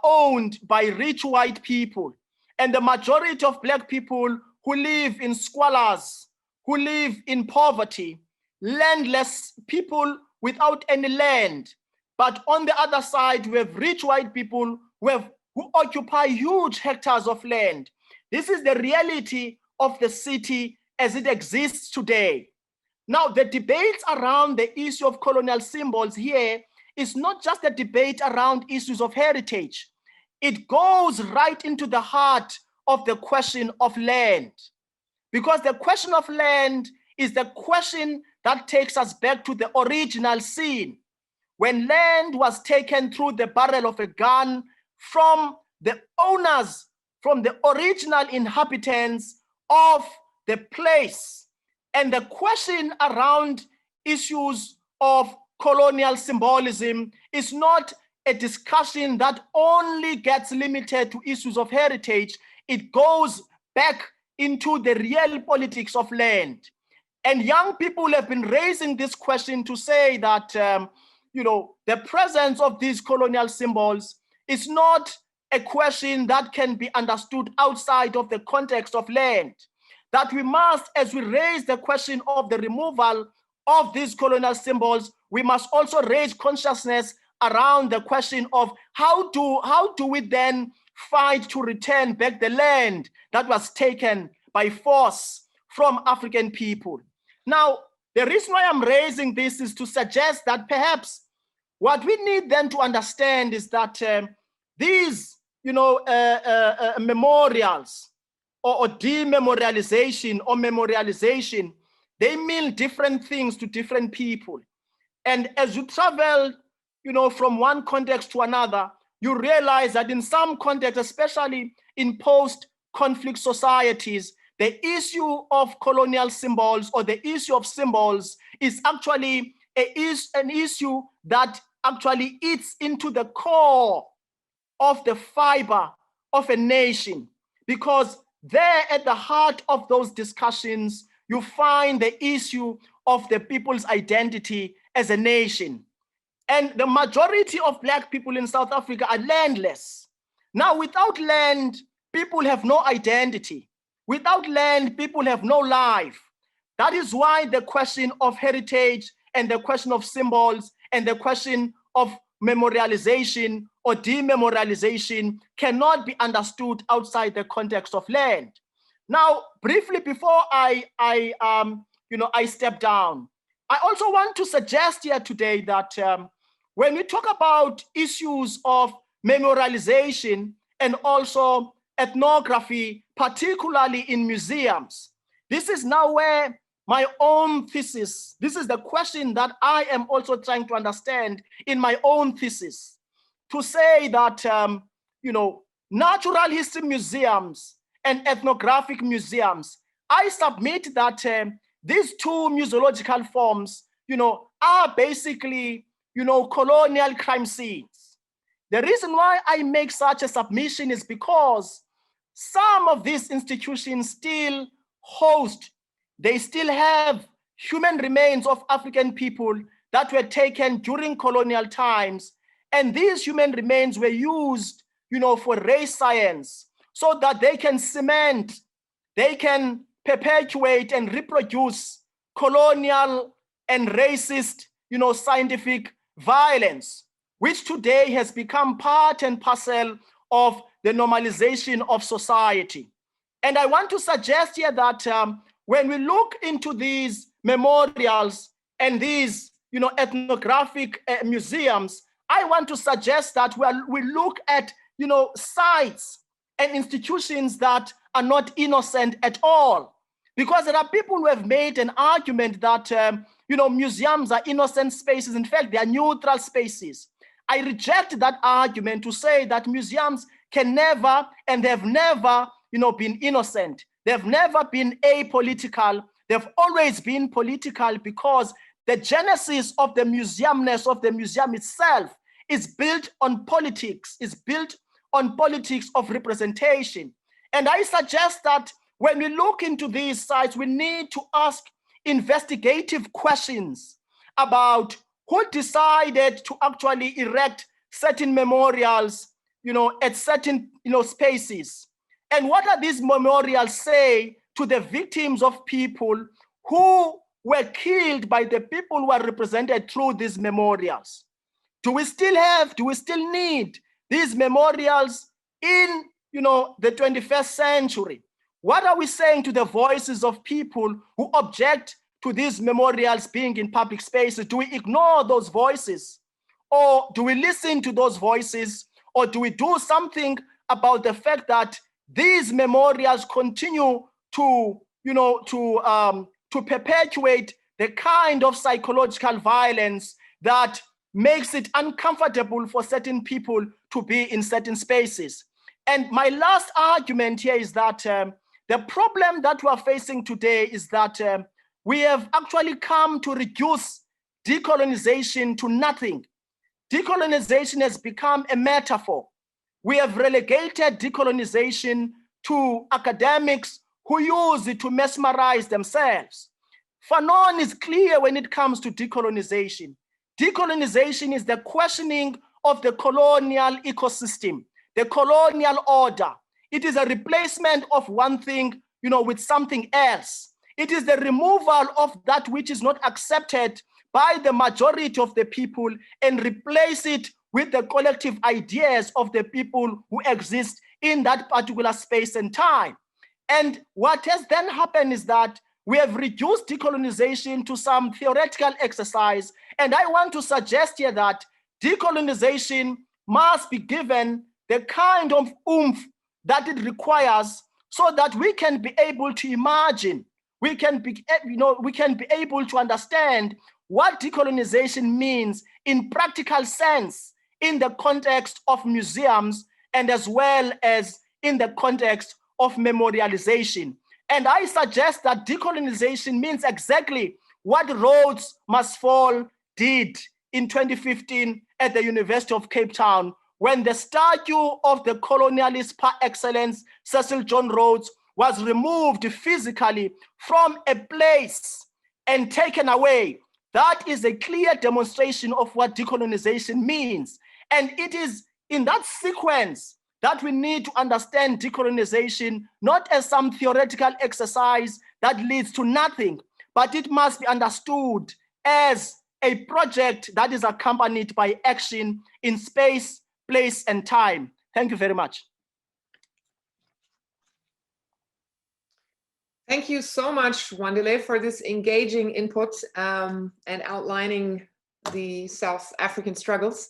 owned by rich white people. And the majority of Black people who live in squalors, who live in poverty, landless people without any land. But on the other side, we have rich white people who occupy huge hectares of land. This is the reality of the city as it exists today. Now, the debates around the issue of colonial symbols here is not just a debate around issues of heritage. It goes right into the heart of the question of land, because the question of land is the question that takes us back to the original scene, when land was taken through the barrel of a gun from the owners, from the original inhabitants of the place. And the question around issues of colonial symbolism is not a discussion that only gets limited to issues of heritage. It goes back into the real politics of land. And young people have been raising this question to say that, the presence of these colonial symbols is not a question that can be understood outside of the context of land. That we must, as we raise the question of the removal of these colonial symbols, we must also raise consciousness around the question of how do we then fight to return back the land that was taken by force from African people. Now, the reason why I'm raising this is to suggest that perhaps what we need then to understand is that these memorials or dememorialization or memorialization, they mean different things to different people. And as you travel, from one context to another, you realize that in some contexts, especially in post-conflict societies, the issue of colonial symbols or the issue of symbols is actually an issue that actually eats into the core of the fiber of a nation, because there at the heart of those discussions, you find the issue of the people's identity as a nation. And the majority of Black people in South Africa are landless. Now, without land, people have no identity. Without land, people have no life. That is why the question of heritage and the question of symbols and the question of memorialization or dememorialization cannot be understood outside the context of land. Now, briefly before I step down, I also want to suggest here today that when we talk about issues of memorialization and also ethnography, particularly in museums, this is now where my own thesis, this is the question that I am also trying to understand in my own thesis, to say that, natural history museums and ethnographic museums, I submit that these two museological forms, are basically, colonial crime scenes. The reason why I make such a submission is because some of these institutions still host, they still have human remains of African people that were taken during colonial times. And these human remains were used, for race science so that they can cement, they can perpetuate and reproduce colonial and racist, scientific violence, which today has become part and parcel of the normalization of society. And I want to suggest here that when we look into these memorials and these, ethnographic museums, I want to suggest that we look at, sites and institutions that are not innocent at all. Because there are people who have made an argument that, museums are innocent spaces. In fact, they are neutral spaces. I reject that argument to say that museums can never, and they've never, been innocent. They've never been apolitical. They've always been political, because the genesis of the museumness of the museum itself is built on politics, is built on politics of representation. And I suggest that when we look into these sites, we need to ask investigative questions about who decided to actually erect certain memorials, at certain, spaces. And what are these memorials say to the victims of people who were killed by the people who are represented through these memorials? Do we still need these memorials in, the 21st century? What are we saying to the voices of people who object to these memorials being in public spaces? Do we ignore those voices? Or do we listen to those voices? Or do we do something about the fact that these memorials continue to perpetuate the kind of psychological violence that makes it uncomfortable for certain people to be in certain spaces? And my last argument here is that the problem that we are facing today is that we have actually come to reduce decolonization to nothing. Decolonization has become a metaphor. We have relegated decolonization to academics who use it to mesmerize themselves. Fanon is clear when it comes to decolonization. Decolonization is the questioning of the colonial ecosystem, the colonial order. It is a replacement of one thing, with something else. It is the removal of that which is not accepted by the majority of the people and replace it with the collective ideas of the people who exist in that particular space and time. And what has then happened is that we have reduced decolonization to some theoretical exercise. And I want to suggest here that decolonization must be given the kind of oomph that it requires so that we can be able to imagine, we can be able to understand what decolonization means in practical sense in the context of museums and as well as in the context of memorialization. And I suggest that decolonization means exactly what Rhodes Must Fall did in 2015 at the University of Cape Town, when the statue of the colonialist par excellence, Cecil John Rhodes, was removed physically from a place and taken away. That is a clear demonstration of what decolonization means. And it is in that sequence that we need to understand decolonization, not as some theoretical exercise that leads to nothing, but it must be understood as a project that is accompanied by action in space, place, and time. Thank you very much. Thank you so much, Wandile, for this engaging input and outlining the South African struggles.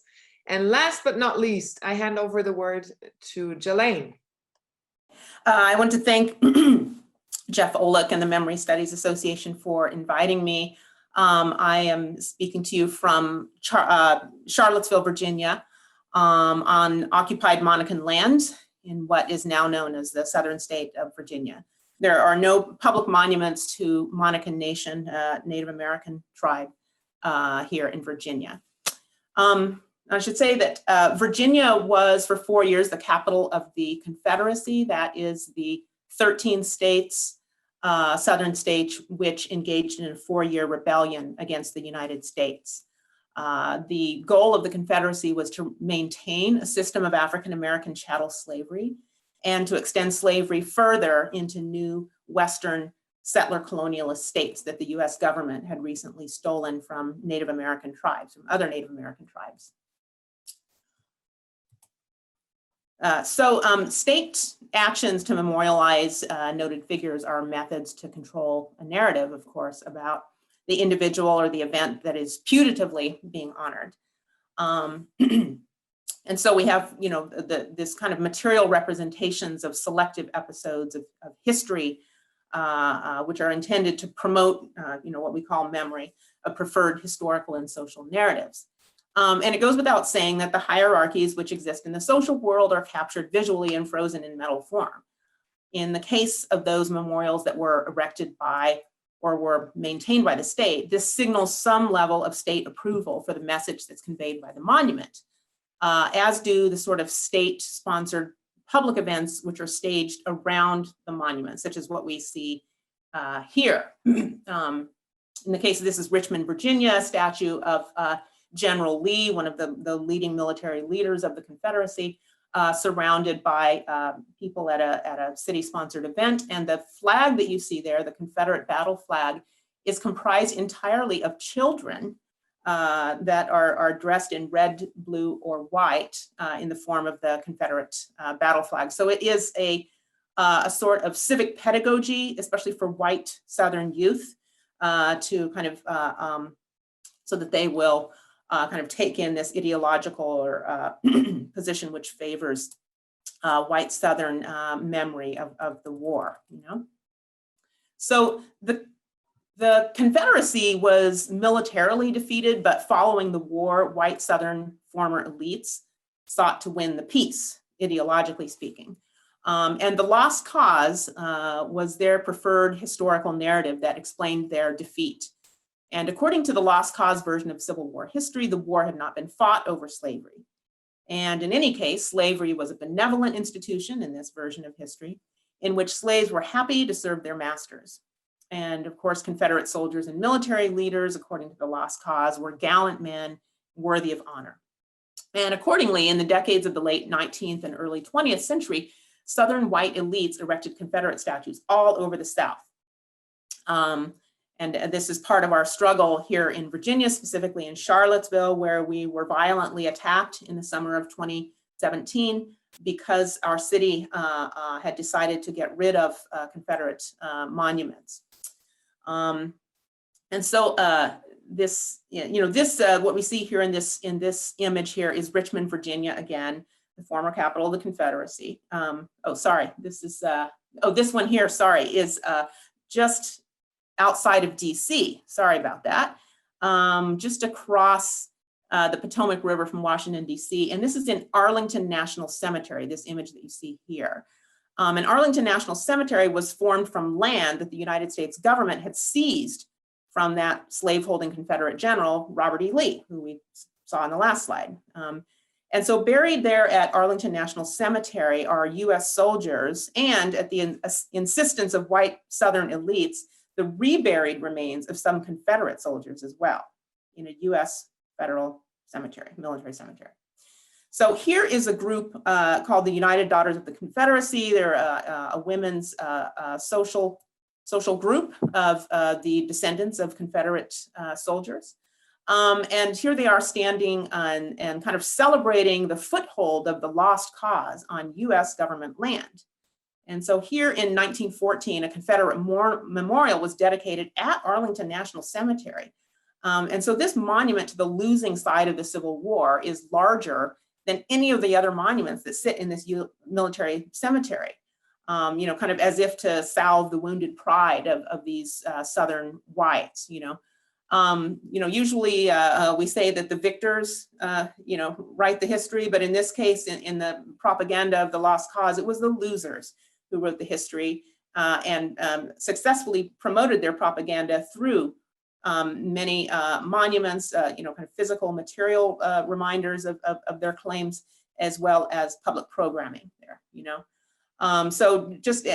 And last but not least, I hand over the word to Jalane. I want to thank Jeff Olick and the Memory Studies Association for inviting me. I am speaking to you from Charlottesville, Virginia, on occupied Monacan land in what is now known as the southern state of Virginia. There are no public monuments to Monacan Nation, Native American tribe here in Virginia. I should say that Virginia was for 4 years the capital of the Confederacy. That is the 13 states, southern states, which engaged in a 4-year rebellion against the United States. The goal of the Confederacy was to maintain a system of African-American chattel slavery and to extend slavery further into new Western settler colonialist states that the US government had recently stolen from Native American tribes, from other Native American tribes. State actions to memorialize noted figures are methods to control a narrative, of course, about the individual or the event that is putatively being honored. And so we have, this kind of material representations of selective episodes of history, which are intended to promote, what we call memory of preferred historical and social narratives. And it goes without saying that the hierarchies which exist in the social world are captured visually and frozen in metal form. In the case of those memorials that were erected by or were maintained by the state, this signals some level of state approval for the message that's conveyed by the monument, as do the sort of state-sponsored public events which are staged around the monument, such as what we see here. In the case of this is Richmond, Virginia, a statue of General Lee, one of the leading military leaders of the Confederacy, surrounded by people at a city-sponsored event. And the flag that you see there, the Confederate battle flag, is comprised entirely of children that are dressed in red, blue, or white in the form of the Confederate battle flag. So it is a sort of civic pedagogy, especially for white Southern youth, to kind of, so that they will kind of take in this ideological or position which favors white Southern memory of the war, So the Confederacy was militarily defeated, but following the war, white Southern former elites sought to win the peace, ideologically speaking. And the lost cause was their preferred historical narrative that explained their defeat. And according to the lost cause version of Civil War history, the war had not been fought over slavery. And in any case, slavery was a benevolent institution in this version of history, in which slaves were happy to serve their masters. And of course, Confederate soldiers and military leaders, according to the lost cause, were gallant men worthy of honor. And accordingly, in the decades of the late 19th and early 20th century, Southern white elites erected Confederate statues all over the South. And this is part of our struggle here in Virginia, specifically in Charlottesville, where we were violently attacked in the summer of 2017 because our city had decided to get rid of Confederate monuments. And so this, what we see here in this image here is Richmond, Virginia, again, the former capital of the Confederacy. This one here, sorry, is just outside of DC. Sorry about that. Just across the Potomac River from Washington, DC. And this is in Arlington National Cemetery, this image that you see here. And Arlington National Cemetery was formed from land that the United States government had seized from that slaveholding Confederate general, Robert E. Lee, who we saw in the last slide. And so buried there at Arlington National Cemetery are US soldiers, and at the insistence of white Southern elites, the reburied remains of some Confederate soldiers as well in a US federal cemetery, military cemetery. So here is a group called the United Daughters of the Confederacy. They're a women's social group of the descendants of Confederate soldiers. And here they are standing and kind of celebrating the foothold of the lost cause on US government land. And so here in 1914, a Confederate memorial was dedicated at Arlington National Cemetery. And so this monument to the losing side of the Civil War is larger than any of the other monuments that sit in this military cemetery, kind of as if to salve the wounded pride of these Southern whites, Usually we say that the victors, write the history, but in this case, in the propaganda of the lost cause, it was the losers who wrote the history and successfully promoted their propaganda through many monuments, kind of physical material reminders of their claims, as well as public programming there, So just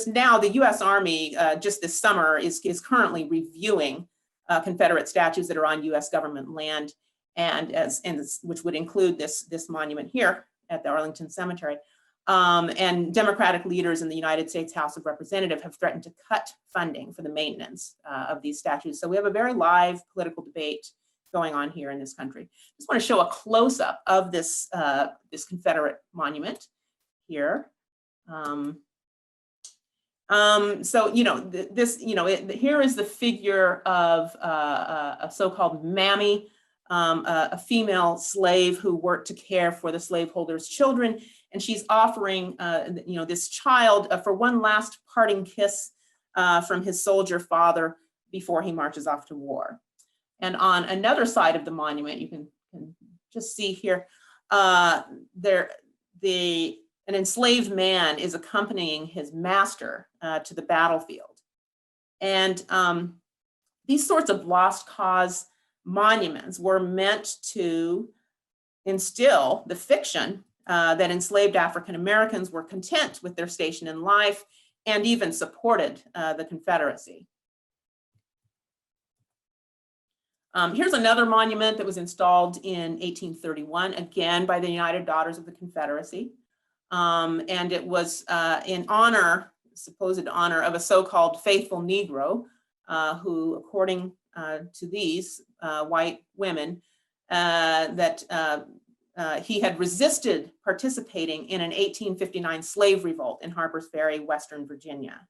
now, the US Army, just this summer, is currently reviewing Confederate statues that are on US government land, and which would include this monument here at the Arlington Cemetery. And Democratic leaders in the United States House of Representatives have threatened to cut funding for the maintenance of these statues. So we have a very live political debate going on here in this country. I just want to show a close-up of this Confederate monument here. So, here is the figure of a so-called mammy, a female slave who worked to care for the slaveholders' children. And she's offering, this child for one last parting kiss from his soldier father before he marches off to war. And on another side of the monument, you can just see here, an enslaved man is accompanying his master to the battlefield. And these sorts of lost cause monuments were meant to instill the fiction that enslaved African Americans were content with their station in life and even supported the Confederacy. Here's another monument that was installed in 1831, again by the United Daughters of the Confederacy. And it was in honor, supposed honor, of a so-called faithful Negro who, according to these white women, he had resisted participating in an 1859 slave revolt in Harper's Ferry, Western Virginia.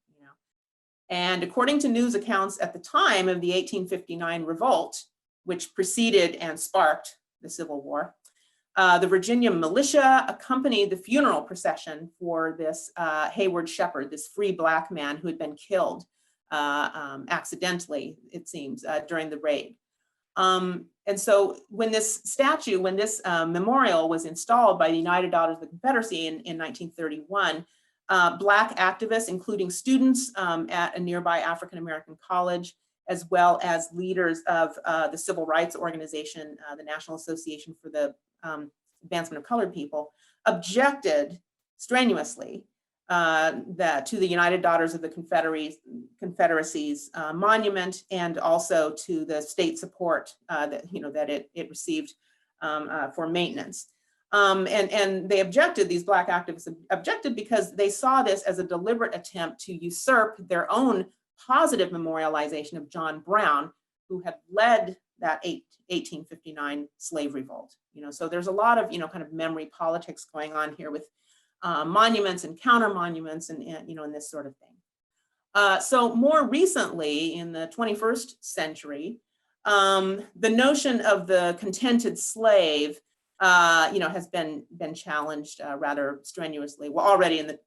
And according to news accounts at the time of the 1859 revolt, which preceded and sparked the Civil War, the Virginia militia accompanied the funeral procession for this Hayward Shepherd, this free Black man who had been killed accidentally, it seems, during the raid. And so when this memorial was installed by the United Daughters of the Confederacy in 1931, Black activists, including students at a nearby African-American college, as well as leaders of the civil rights organization, the National Association for the Advancement of Colored People, objected strenuously to the United Daughters of the Confederacy's monument, and also to the state support that it received for maintenance. And they objected, these Black activists objected because they saw this as a deliberate attempt to usurp their own positive memorialization of John Brown, who had led that 1859 slave revolt. So there's a lot of, kind of memory politics going on here with monuments and counter monuments and this sort of thing. So more recently, in the 21st century, the notion of the contented slave has been challenged rather strenuously. Well, already in the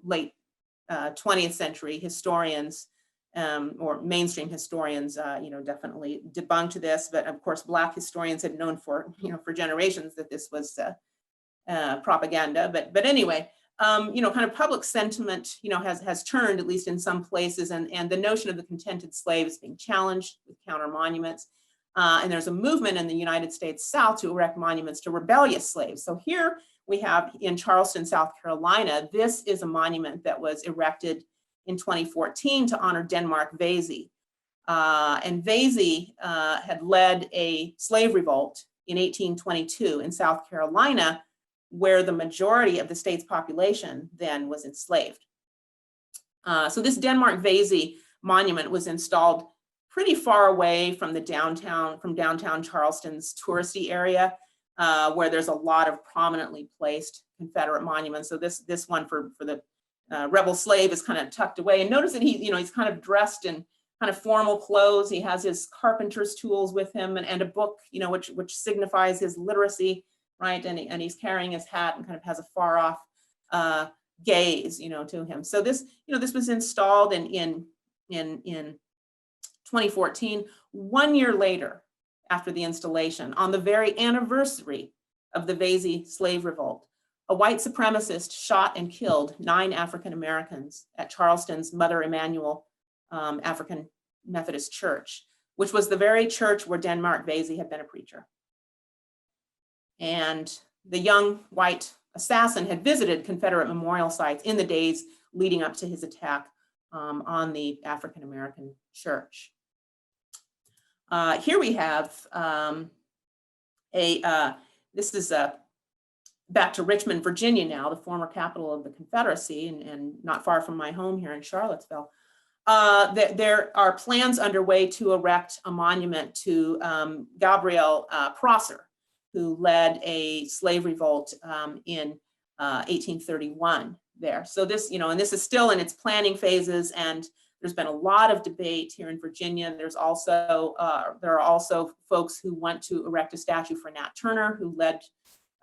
late 20th century, historians or mainstream historians, definitely debunked this. But of course, Black historians had known for generations that this was propaganda. But anyway, kind of public sentiment, has turned, at least in some places, and the notion of the contented slave is being challenged with counter monuments. And there's a movement in the United States South to erect monuments to rebellious slaves. So here we have in Charleston, South Carolina, this is a monument that was erected in 2014 to honor Denmark Vesey. And Vesey had led a slave revolt in 1822 in South Carolina, where the majority of the state's population then was enslaved. So this Denmark Vesey monument was installed pretty far away from downtown Charleston's touristy area, where there's a lot of prominently placed Confederate monuments. So this one for the rebel slave is kind of tucked away. And notice that he's kind of dressed in kind of formal clothes. He has his carpenter's tools with him and a book, which signifies his literacy, right? And he's carrying his hat and kind of has a far off gaze, to him. So this was installed in 2014, 1 year later after the installation, on the very anniversary of the Vesey slave revolt. A white supremacist shot and killed 9 African Americans at Charleston's Mother Emanuel African Methodist Church, which was the very church where Denmark Vesey had been a preacher. And the young white assassin had visited Confederate memorial sites in the days leading up to his attack on the African American church. Here we have this is back to Richmond, Virginia now, the former capital of the Confederacy, and not far from my home here in Charlottesville. There are plans underway to erect a monument to Gabriel Prosser, who led a slave revolt in 1831 there. So this, and this is still in its planning phases, and there's been a lot of debate here in Virginia. There are also folks who want to erect a statue for Nat Turner, who led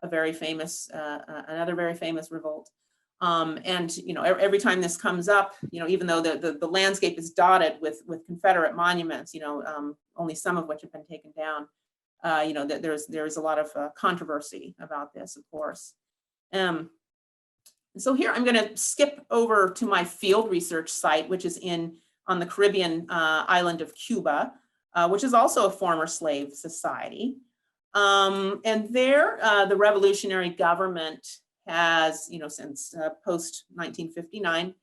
a very famous, another very famous revolt. And every time this comes up, even though the landscape is dotted with Confederate monuments, only some of which have been taken down, that there's a lot of controversy about this, of course. So here I'm going to skip over to my field research site, which is on the Caribbean island of Cuba, which is also a former slave society. And there, the revolutionary government has, since post 1959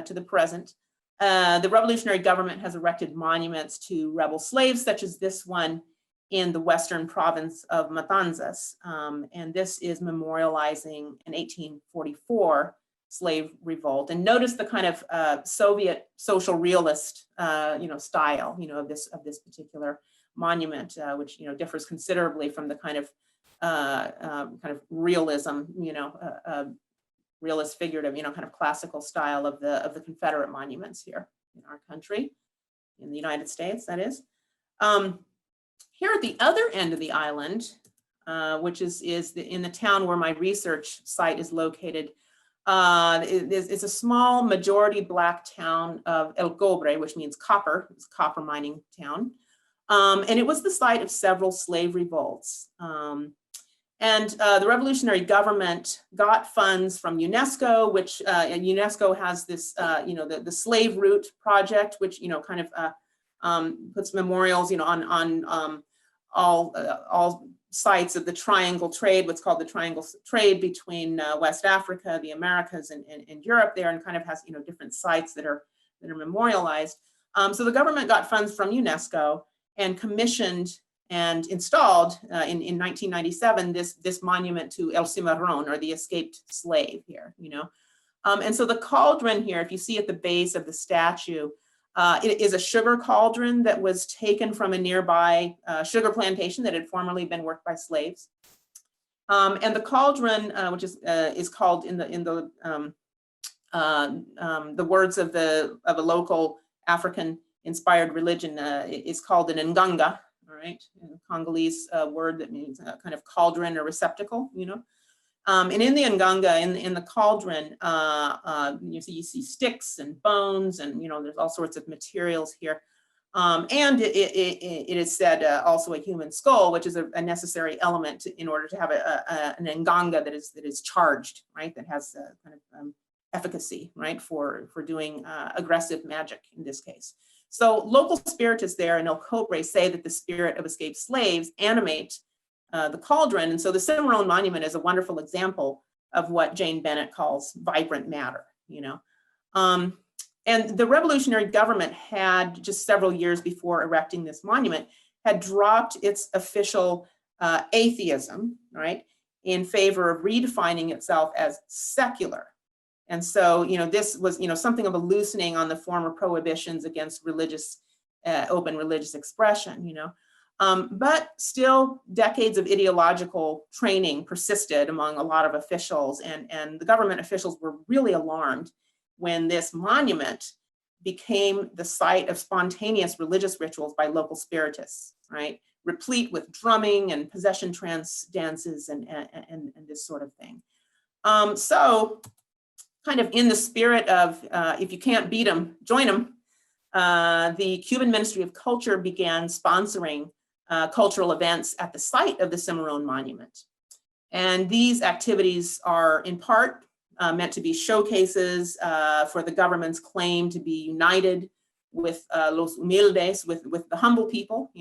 to the present, the revolutionary government has erected monuments to rebel slaves, such as this one in the western province of Matanzas. And this is memorializing an 1844 slave revolt. And notice the kind of Soviet social realist, style, of this particular monument, which differs considerably from the kind of realism, realist figurative, kind of classical style of the Confederate monuments here in our country, in the United States, that is. Here at the other end of the island, which is in the town where my research site is located, it's a small majority Black town of El Cobre, which means copper. It's a copper mining town. And it was the site of several slave revolts. And And the revolutionary government got funds from UNESCO, which and UNESCO has this, the slave route project, which, kind of puts memorials, on all sites of the triangle trade, what's called the triangle trade between West Africa, the Americas, and Europe there, and kind of has, different sites that are memorialized. So the government got funds from UNESCO and commissioned and installed in 1997 this monument to El Cimarron, or the escaped slave here, and so the cauldron here, if you see at the base of the statue, it is a sugar cauldron that was taken from a nearby sugar plantation that had formerly been worked by slaves, and the cauldron, which is called in the words of a local African-inspired religion, is called an nganga. All right, a Congolese word that means kind of cauldron or receptacle, and in the nganga, in the cauldron, you see sticks and bones, and there's all sorts of materials here, and it is said also a human skull, which is a necessary element in order to have an nganga that is charged, right, that has kind of efficacy, right, for doing aggressive magic in this case. So local spiritists there in El Cobre say that the spirit of escaped slaves animate the cauldron. And so the Cimarron Monument is a wonderful example of what Jane Bennett calls vibrant matter, And the revolutionary government had, just several years before erecting this monument, had dropped its official atheism, right, in favor of redefining itself as secular. And so, this was, something of a loosening on the former prohibitions against religious, open religious expression, but still decades of ideological training persisted among a lot of officials, and the government officials were really alarmed when this monument became the site of spontaneous religious rituals by local spiritists, right, replete with drumming and possession trance dances and this sort of thing. So, kind of in the spirit of, if you can't beat them, join them, the Cuban Ministry of Culture began sponsoring cultural events at the site of the Cimarron Monument. And these activities are in part meant to be showcases for the government's claim to be united with los humildes, with the humble people,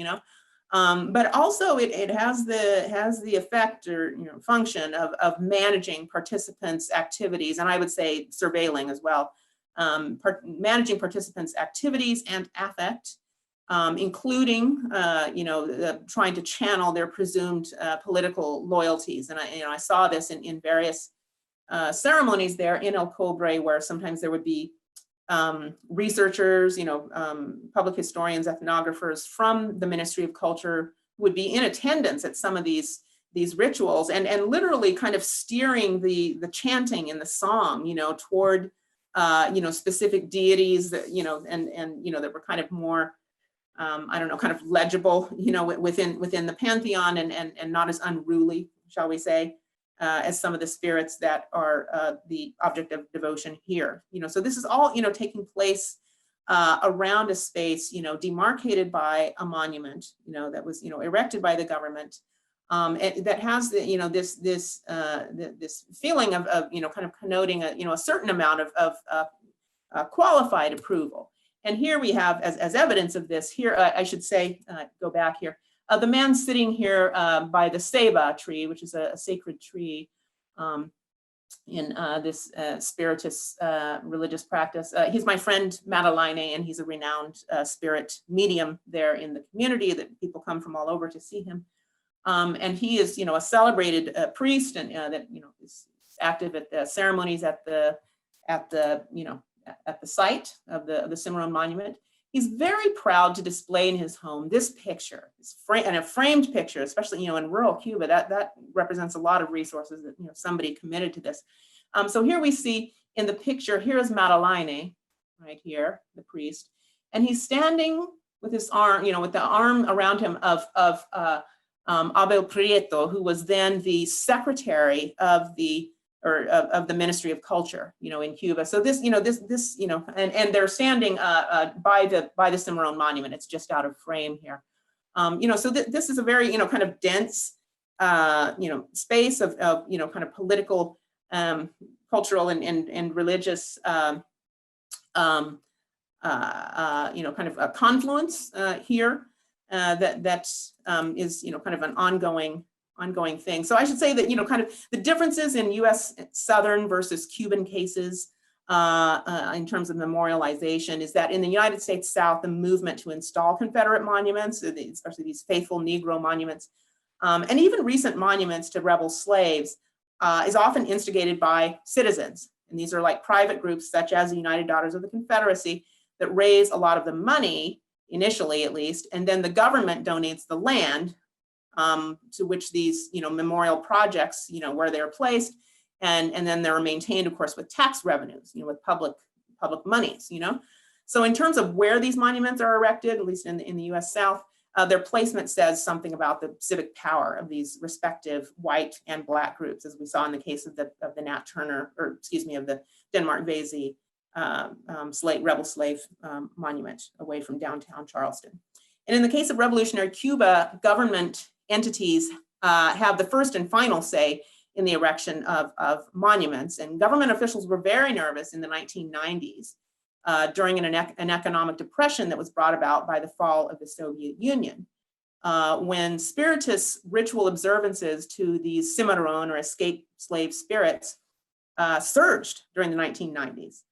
but also it has the effect or function of managing participants' activities, and I would say surveilling as well, managing participants' activities and affect, including trying to channel their presumed political loyalties. And I saw this in various ceremonies there in El Cobre, where sometimes there would be researchers, public historians, ethnographers from the Ministry of Culture would be in attendance at some of these rituals, and literally kind of steering the chanting and the song, toward specific deities that that were kind of more kind of legible, within the pantheon, and not as unruly, shall we say, as some of the spirits that are the object of devotion here. So this is all, taking place around a space, demarcated by a monument, that was, erected by the government, that has the, this feeling of kind of connoting a certain amount of qualified approval. And here we have, as evidence of this, here I should say, go back here. The man sitting here by the ceiba tree, which is a sacred tree in this spiritist religious practice. He's my friend Jalane, and he's a renowned spirit medium there in the community that people come from all over to see him. And he is, a celebrated priest, and that is active at the ceremonies at the site of the Cimarron Monument. He's very proud to display in his home this picture, and a framed picture, especially in rural Cuba. That represents a lot of resources that somebody committed to this. So here we see in the picture, here is Jalane, right here, the priest, and he's standing with his arm, with the arm around him of Abel Prieto, who was then the secretary of the Ministry of Culture, in Cuba. So this, and they're standing by the Cimarron Monument. It's just out of frame here. So this is a very, kind of dense space of kind of political, cultural, and religious, kind of a confluence here that is kind of an ongoing thing. So I should say that kind of the differences in U.S. Southern versus Cuban cases in terms of memorialization is that in the United States South, the movement to install Confederate monuments, especially these faithful Negro monuments, and even recent monuments to rebel slaves, is often instigated by citizens. And these are like private groups such as the United Daughters of the Confederacy that raise a lot of the money, initially at least, and then the government donates the land to which these memorial projects, where they're placed, and then they're maintained, of course, with tax revenues, with public monies, So in terms of where these monuments are erected, at least in the U.S. South, their placement says something about the civic power of these respective white and black groups, as we saw in the case of the Nat Turner, or excuse me, of the Denmark Vesey rebel slave monument away from downtown Charleston. And in the case of revolutionary Cuba, government entities have the first and final say in the erection of monuments. And government officials were very nervous in the 1990s during an economic depression that was brought about by the fall of the Soviet Union, when spiritist ritual observances to these cimarron, or escaped slave spirits, surged during the 1990s.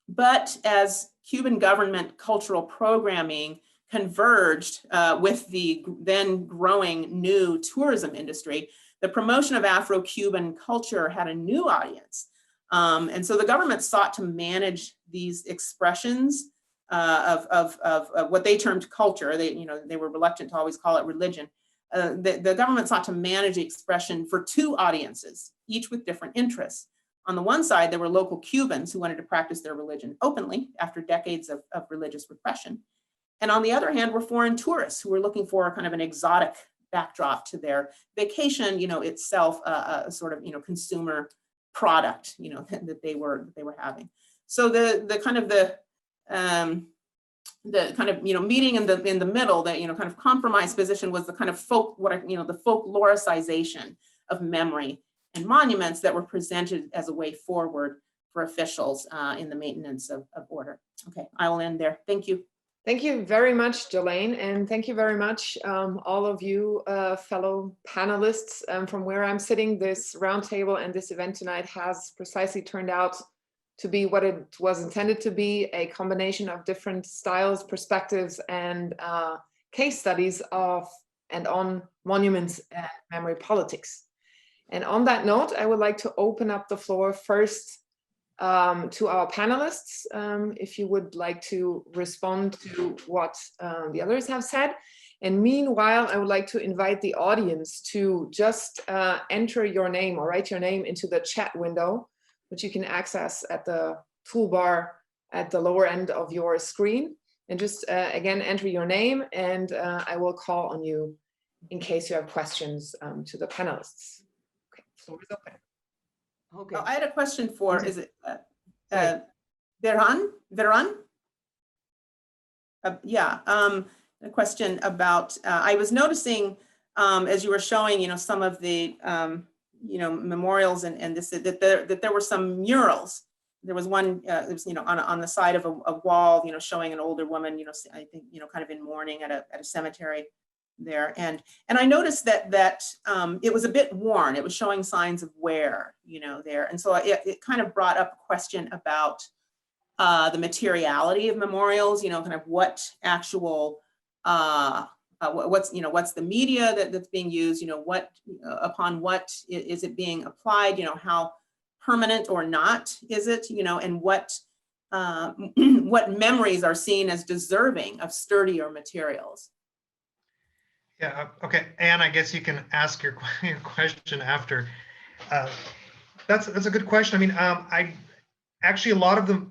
But as Cuban government cultural programming converged with the then growing new tourism industry, the promotion of Afro-Cuban culture had a new audience. And so the government sought to manage these expressions of what they termed culture. They were reluctant to always call it religion. The government sought to manage the expression for two audiences, each with different interests. On the one side, there were local Cubans who wanted to practice their religion openly after decades of religious repression. And on the other hand, were foreign tourists who were looking for kind of an exotic backdrop to their vacation, itself a sort of, consumer product, that they were having. So the kind of meeting in the middle, that kind of compromise position was the kind of the folkloricization of memory and monuments that were presented as a way forward for officials in the maintenance of order. Okay, I will end there. Thank you. Thank you very much, Jalane, and thank you very much, all of you fellow panelists. From where I'm sitting, this roundtable and this event tonight has precisely turned out to be what it was intended to be, a combination of different styles, perspectives, and case studies of and on monuments and memory politics. And on that note, I would like to open up the floor first to our panelists, if you would like to respond to what the others have said. And meanwhile, I would like to invite the audience to just enter your name or write your name into the chat window, which you can access at the toolbar at the lower end of your screen. And just again, enter your name, and I will call on you in case you have questions to the panelists. Okay, floor is open. Okay. Oh, I had a question for, is it Vjeran? Yeah, a question about, I was noticing as you were showing, some of the, memorials and this, that there were some murals. There was one, it was, on the side of a wall, showing an older woman, I think, kind of in mourning at a cemetery there. And I noticed that it was a bit worn. It was showing signs of wear, there. And so it kind of brought up a question about the materiality of memorials, kind of what actual, what's the media that's being used, upon what is it being applied, how permanent or not is it, and what memories are seen as deserving of sturdier materials. Yeah, okay, Anne, I guess you can ask your question after. That's a good question. I mean, actually a lot of the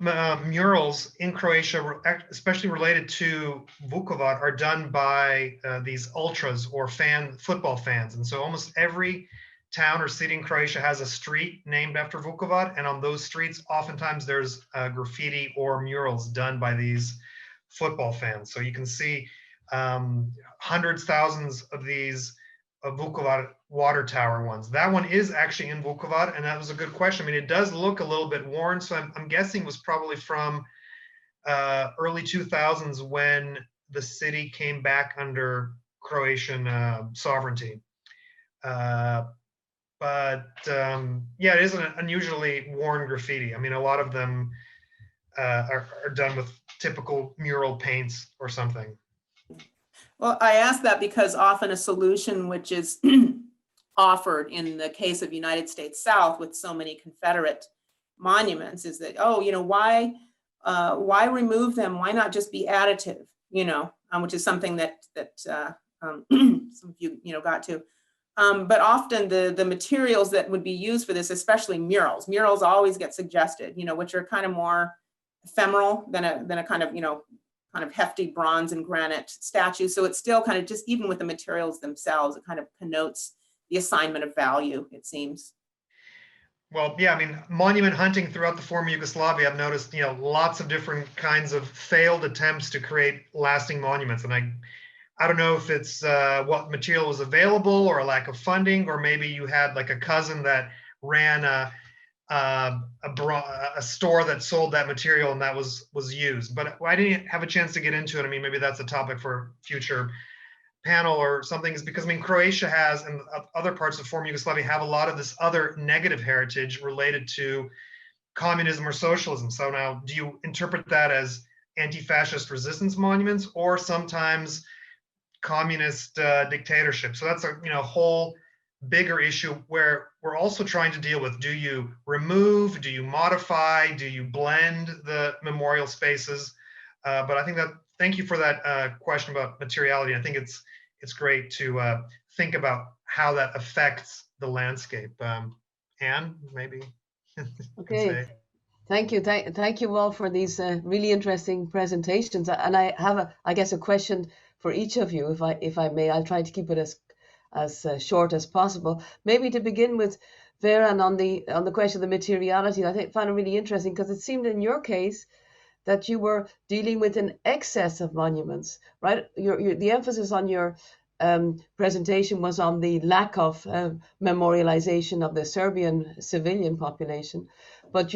murals in Croatia, especially related to Vukovar, are done by these ultras or football fans. And so almost every town or city in Croatia has a street named after Vukovar. And on those streets, oftentimes there's graffiti or murals done by these football fans. So you can see hundreds, thousands of these Vukovar water tower ones. That one is actually in Vukovar, and that was a good question. I mean, it does look a little bit worn, so I'm guessing it was probably from early 2000s when the city came back under Croatian sovereignty. But yeah, it is an unusually worn graffiti. I mean, a lot of them are done with typical mural paints or something. Well, I ask that because often a solution which is offered in the case of United States South with so many Confederate monuments is that, oh, why remove them? Why not just be additive? Which is something that some of you got to. But often the materials that would be used for this, especially murals always get suggested, which are kind of more ephemeral than a kind of hefty bronze and granite statue. So it's still kind of just, even with the materials themselves, it kind of connotes the assignment of value, it seems. Well, yeah, I mean, monument hunting throughout the former Yugoslavia, I've noticed, lots of different kinds of failed attempts to create lasting monuments. And I don't know if it's what material was available or a lack of funding, or maybe you had like a cousin that ran a store that sold that material and that was used. But I didn't have a chance to get into it. I mean, maybe that's a topic for future panel or something, is because, I mean, Croatia has, and other parts of former Yugoslavia have a lot of this other negative heritage related to communism or socialism. So now, do you interpret that as anti-fascist resistance monuments, or sometimes communist dictatorship? So that's a whole bigger issue where we're also trying to deal with, do you remove, do you modify, do you blend the memorial spaces? But I think that, thank you for that question about materiality. I think it's great to think about how that affects the landscape. Anne, maybe. Okay. Thank you. Thank you all for these really interesting presentations. And I have, I guess, a question for each of you, if I may. I'll try to keep it as short as possible. Maybe to begin with, Vjeran, on the question of the materiality, I found it really interesting because it seemed in your case that you were dealing with an excess of monuments, right? The emphasis on your presentation was on the lack of memorialization of the Serbian civilian population, but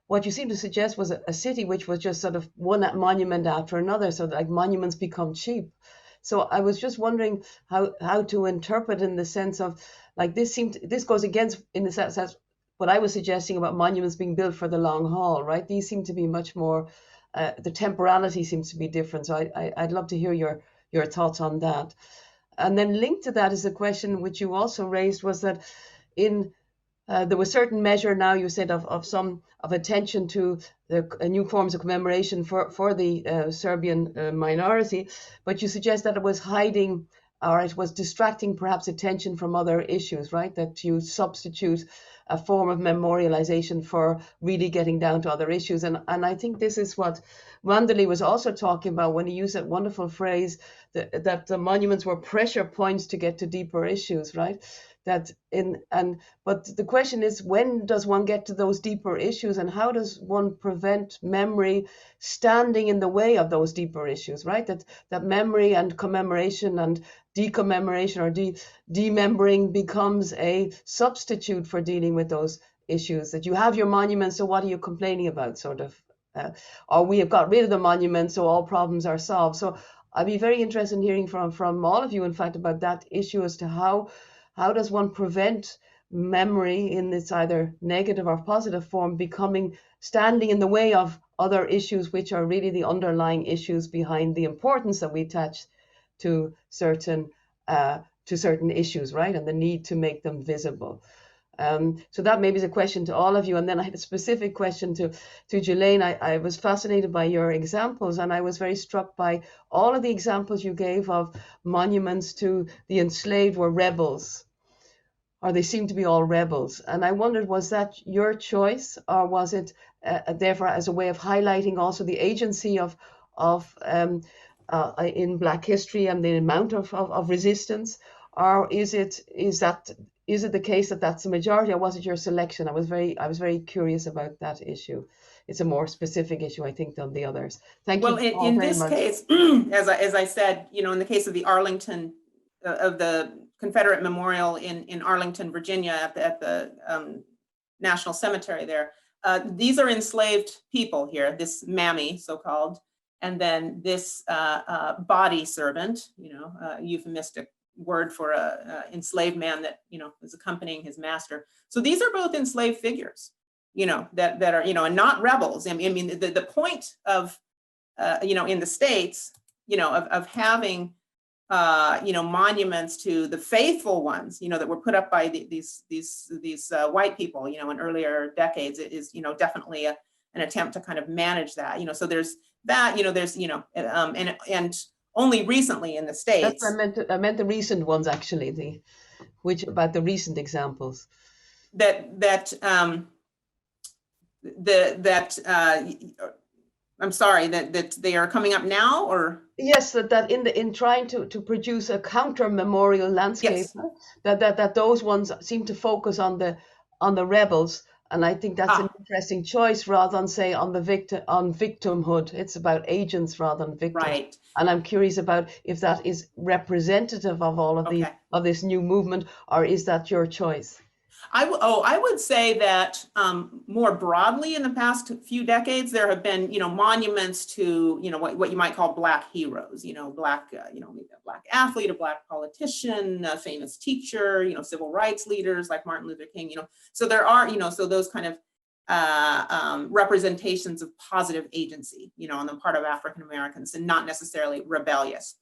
what you seem to suggest was a city which was just sort of one monument after another, so like monuments become cheap. So I was just wondering how to interpret, in the sense of, like, this goes against, in the sense that what I was suggesting about monuments being built for the long haul, right? These seem to be much more, the temporality seems to be different. So I'd love to hear your thoughts on that. And then linked to that is a question which you also raised, was that there was certain measure now, you said, of attention to the new forms of commemoration for the Serbian minority, but you suggest that it was hiding, or it was distracting perhaps attention from other issues, right? That you substitute a form of memorialization for really getting down to other issues. And I think this is what Wandile was also talking about when he used that wonderful phrase that the monuments were pressure points to get to deeper issues, right? But the question is, when does one get to those deeper issues, and how does one prevent memory standing in the way of those deeper issues, right? That memory and commemoration and decommemoration or demembering becomes a substitute for dealing with those issues. That you have your monument, so what are you complaining about, sort of? Or we have got rid of the monument, so all problems are solved. So I'd be very interested in hearing from all of you, in fact, about that issue, as to how does one prevent memory in its either negative or positive form standing in the way of other issues, which are really the underlying issues behind the importance that we attach to certain issues, right? And the need to make them visible. So that maybe is a question to all of you. And then I had a specific question to Jalane. I was fascinated by your examples, and I was very struck by all of the examples you gave of monuments to the enslaved were rebels, or they seem to be all rebels. And I wondered, was that your choice, or was it therefore as a way of highlighting also the agency of in Black history and the amount of resistance, or is it the case that that's the majority, or was it your selection? I was very curious about that issue. It's a more specific issue, I think, than the others. Thank you. Well, in this case, as I said, in the case of the Arlington, of the Confederate memorial in Arlington, Virginia at the National Cemetery there. These are enslaved people here, this mammy, so-called, and then this body servant, euphemistic word for a enslaved man that, is accompanying his master. So these are both enslaved figures, that are, and not rebels. I mean, the point of, in the States, of having, monuments to the faithful ones, that were put up by these white people, in earlier decades, it is, definitely an attempt to kind of manage that, so there's that, there's, and only recently in the States. That's, I meant the recent ones, actually, about the recent examples. I'm sorry, that they are coming up now, or? Yes, that in trying to produce a counter memorial landscape, Yes. that those ones seem to focus on the rebels, and I think that's an interesting choice rather than say on victimhood. It's about agents rather than victims. Right. And I'm curious about if that is representative of all of of this new movement, or is that your choice? I would say that more broadly in the past few decades, there have been, monuments to, what you might call Black heroes, Black, maybe a Black athlete, a Black politician, a famous teacher, civil rights leaders like Martin Luther King, so there are, so those kind of representations of positive agency, on the part of African Americans, and not necessarily rebellious.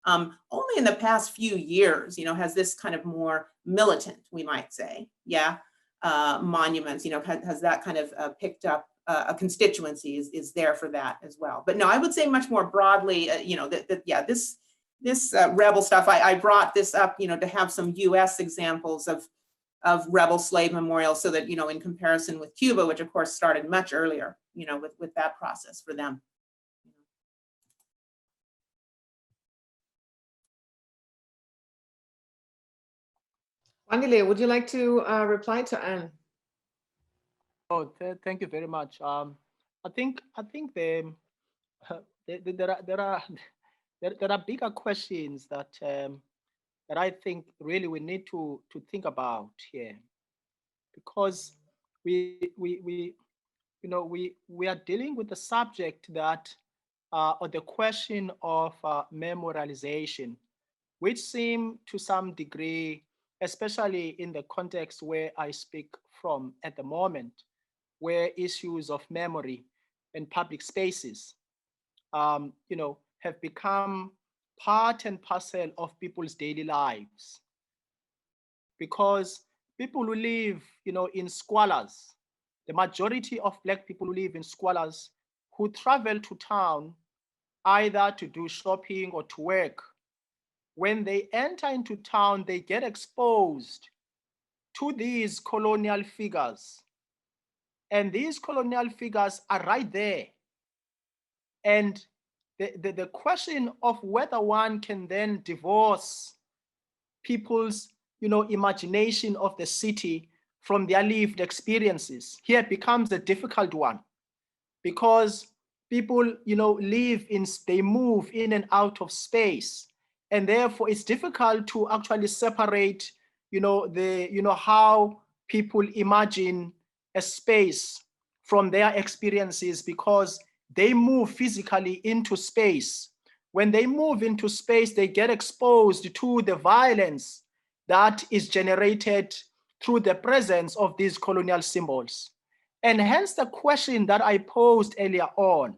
Only in the past few years, has this kind of more militant, we might say, monuments, has that kind of picked up a constituency is there for that as well. But no, I would say much more broadly, this rebel stuff, I brought this up, to have some US examples of rebel slave memorials, so that, in comparison with Cuba, which of course started much earlier, with that process for them. Wandile, would you like to reply to Anne? Oh, thank you very much. I think there are bigger questions that I think really we need to think about here, because we are dealing with the subject that or the question of memorialization, which seem to some degree, especially in the context where I speak from at the moment, where issues of memory and public spaces, have become part and parcel of people's daily lives. Because people who live, in squalors, the majority of Black people who live in squalors, who travel to town either to do shopping or to work, when they enter into town, they get exposed to these colonial figures. And these colonial figures are right there. And the question of whether one can then divorce people's, imagination of the city from their lived experiences here becomes a difficult one, because people, they move in and out of space. And therefore it's difficult to actually separate, how people imagine a space from their experiences, because they move physically into space. When they move into space, they get exposed to the violence that is generated through the presence of these colonial symbols. And hence the question that I posed earlier on,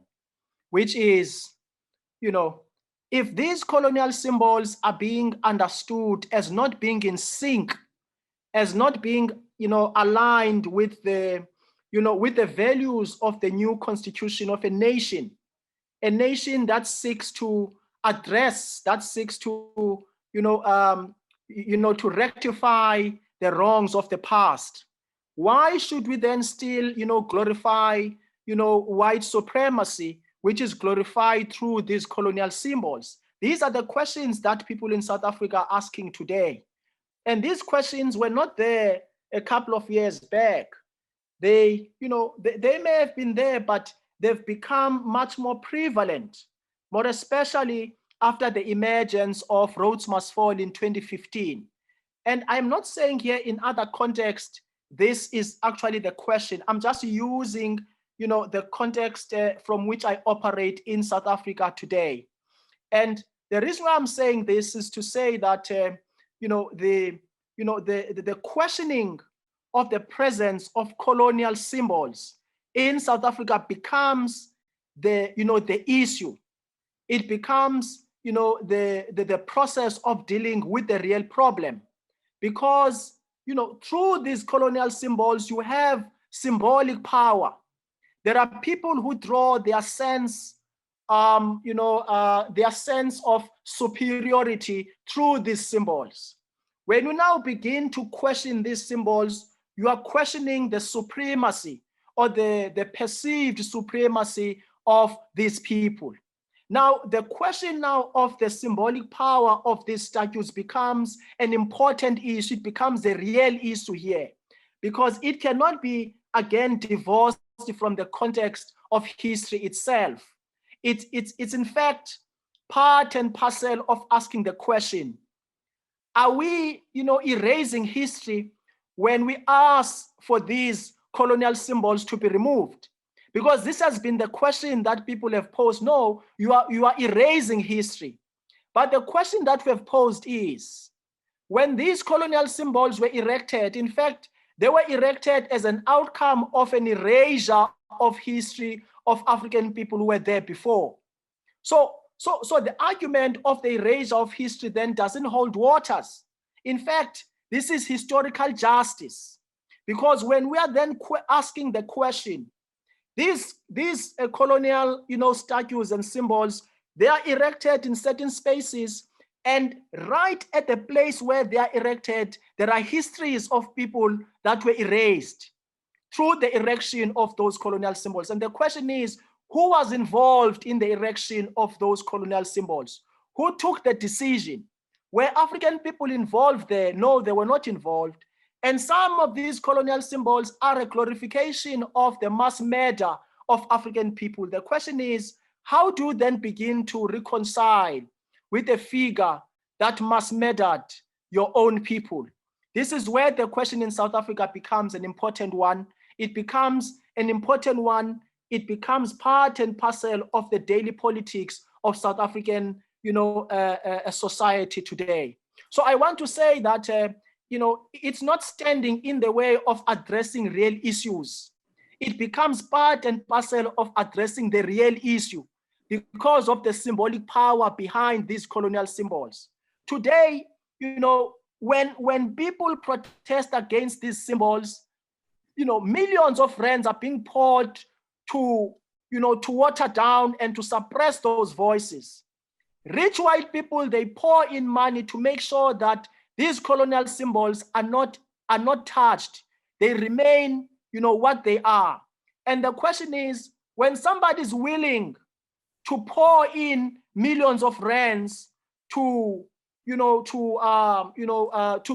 which is, if these colonial symbols are being understood as not being in sync, as not being, aligned with the, with the values of the new constitution of a nation that seeks to address, that seeks to, to rectify the wrongs of the past, why should we then still, glorify, white supremacy, which is glorified through these colonial symbols? These are the questions that people in South Africa are asking today. And these questions were not there a couple of years back. They, they may have been there, but they've become much more prevalent, more especially after the emergence of Rhodes Must Fall in 2015. And I'm not saying here in other context, this is actually the question. I'm just using, the context from which I operate in South Africa today. And the reason why I'm saying this is to say that, the questioning of the presence of colonial symbols in South Africa becomes the issue. It becomes, the process of dealing with the real problem. Because, through these colonial symbols, you have symbolic power. There are people who draw their sense, their sense of superiority through these symbols. When you now begin to question these symbols, you are questioning the supremacy or the perceived supremacy of these people. Now, the question now of the symbolic power of these statues becomes an important issue. It becomes the real issue here, because it cannot be, again, divorced from the context of history itself. It's in fact part and parcel of asking the question, are we, erasing history when we ask for these colonial symbols to be removed? Because this has been the question that people have posed. No, you are erasing history. But the question that we have posed is, when these colonial symbols were erected, in fact, they were erected as an outcome of an erasure of history of African people who were there before. So the argument of the erasure of history then doesn't hold waters. In fact, this is historical justice. Because when we are then asking the question, these colonial, statues and symbols, they are erected in certain spaces, and right at the place where they are erected, there are histories of people that were erased through the erection of those colonial symbols. And the question is, who was involved in the erection of those colonial symbols? Who took the decision? Were African people involved there? No, they were not involved. And some of these colonial symbols are a glorification of the mass murder of African people. The question is, how do you then begin to reconcile with a figure that mass murdered your own people? This is where the question in South Africa becomes an important one. It becomes an important one. It becomes part and parcel of the daily politics of South African, society today. So I want to say that, it's not standing in the way of addressing real issues. It becomes part and parcel of addressing the real issue because of the symbolic power behind these colonial symbols. Today, when people protest against these symbols, millions of rands are being poured to water down and to suppress those voices. Rich white people, they pour in money to make sure that these colonial symbols are not touched. They remain, what they are. And the question is, when somebody's willing to pour in millions of rands to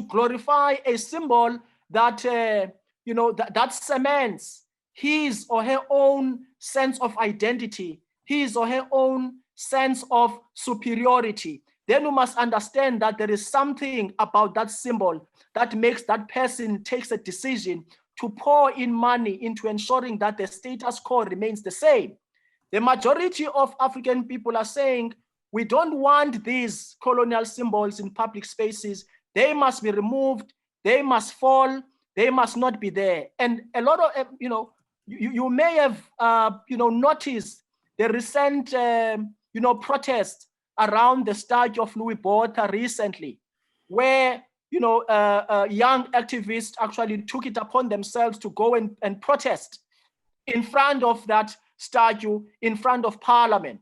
glorify a symbol that that cements his or her own sense of identity, his or her own sense of superiority, then we must understand that there is something about that symbol that makes that person takes a decision to pour in money into ensuring that the status quo remains the same. The majority of African people are saying, we don't want these colonial symbols in public spaces. They must be removed. They must fall. They must not be there. And a lot of, you may have, noticed the recent, protests around the statue of Louis Botha recently, where young activists actually took it upon themselves to go and protest in front of that statue, in front of Parliament.